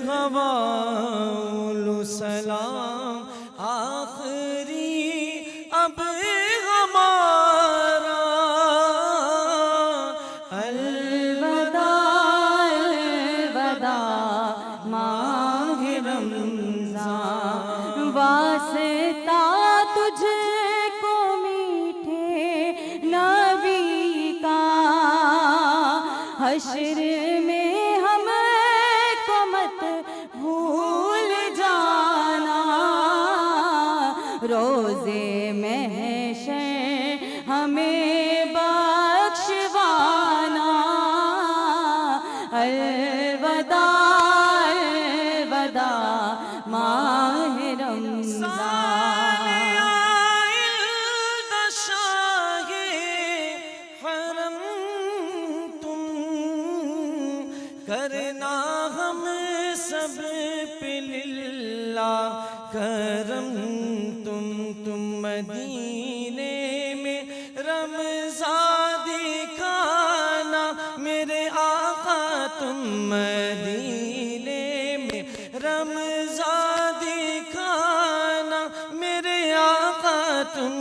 गवाउल सलाम, आखिरी अब हमारा, अलवदा अलवदा माह रमज़ान। वास्ता तुझको मीठे नबी का, हश्र में हमको मत भूल जाना, रोज़े महशर हमें बख्शवाना, अलवदा अलवदा माह रमज़ान। दशाए हरम तुम करना हम सब पे लिल्ला करम, तुम मदीने में रमज़ान दिखाना, मेरे मदीने में रमज़ान दिखाना मेरे आका तुम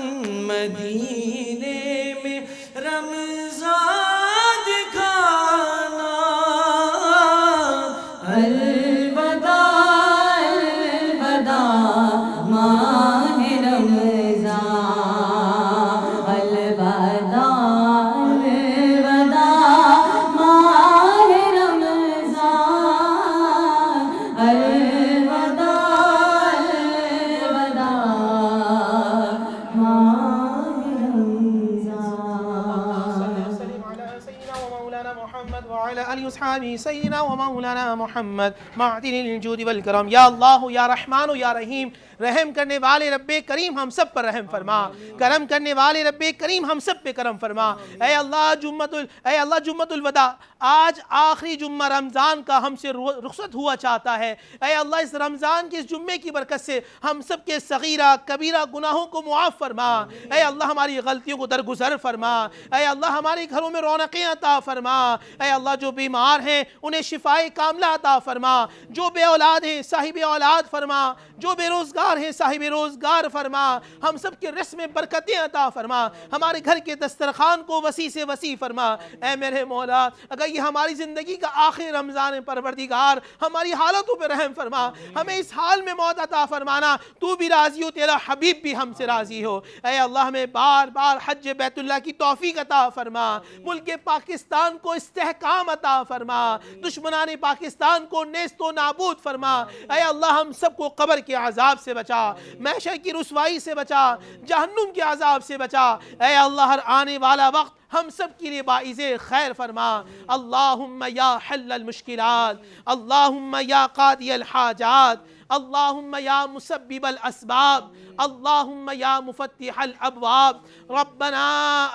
मदीने में रमज़ान दिखाना। अलविदा अलविदा माह रमज़ान, अलविदा अलविदा माह रमज़ान, अलविदा अलविदा माह सय्यिदना व मौलाना मोहम्मद मादिनिल जूद वल करम। या अल्लाह या रहमान या रहीम, रहम करने वाले रब्बे करीम हम सब पर रहम फरमा, करम करने वाले रब्बे करीम हम सब पे करम फरमा। ऐ अल्लाह जुम्मतुल वदा, आज आखिरी जुम्मा रमज़ान का हमसे रुखसत हुआ चाहता है। ऐ अल्लाह इस रमज़ान के इस जुम्मे की बरकत से हम सब के सगीरा कबीरा गुनाहों को मुआफ़ फरमा। ऐ अल्लाह हमारी गलतियों को दरगुजर फरमा। ऐ अल्लाह हमारे घरों में रौनकें अता फरमा। ऐ अल्लाह जो बीमार हैं उन्हें शिफाए कामला अता फरमा, जो बे औलाद हैं साहिब औलाद फरमा, जो बेरोज़गार हैं साहिब रोज़गार फरमा, हम सब के रिस्क में बरकतें अता फरमा, हमारे घर के दस्तरखान को वसी से वसी फरमा। ऐ मेरे मौला, अगर ये हमारी ज़िंदगी का आखिरी रमज़ान है, परवरदिगार हमारी हालतों पर रहम फरमा, हमें इस हाल में मौत अता फरमाना। तू भी राज़ी हो, तेरा हबीब भी हमसे राज़ी हो। ऐ अल्लाह हमें बार बार हज बैतुल्लाह की तौफीक अता फरमा, मुल्क पाकिस्तान को इस्तेहकाम अता फरमा, दुश्मनाने पाकिस्तान को नेस्तो नाबूद फरमा। ऐ अल्लाह हम सबको कब्र के अज़ाब से बचा, महशर की रुसवाई से बचा, जहन्नुम के अज़ाब से बचा। ऐ अल्लाह हर आने वाला वक्त हम सब के लिए बाइज़े खैर फरमा। अल्लाहुम्मा या हल्लल मुश्किलात, अल्लाहुम्मा या कादियल हाजात, अल्लाहुम्मा या मुसब्बिबल अस्बाब, अल्लाहुम्मा या मुफत्तिहल अबवाब। रब्बना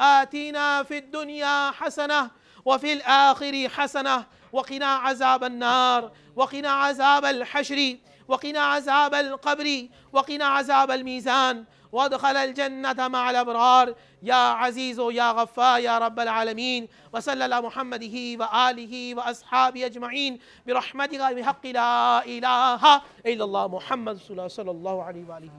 आतीना फिद दुनिया हसना व फिल आखिरी हसना वक़िना अज़ाबन नार वक़िना अज़ाबल हश्री वक़िना अज़ाबल क़ब्री वक़िना अज़ाबल मीज़ान वअदख़िलल जन्नत मअल अबरार। या अज़ीज़ो या गफ़्फ़ार या रब्बल आलमीन व सल्लल्लाहु मुहम्मदिही व आलिही व अस्हाबिही अजमईन बिरहमतिका बिहक़्क़ि ला इलाहा इल्लल्लाह मुहम्मद सल्लल्लाहु अलैहि व आलिहि।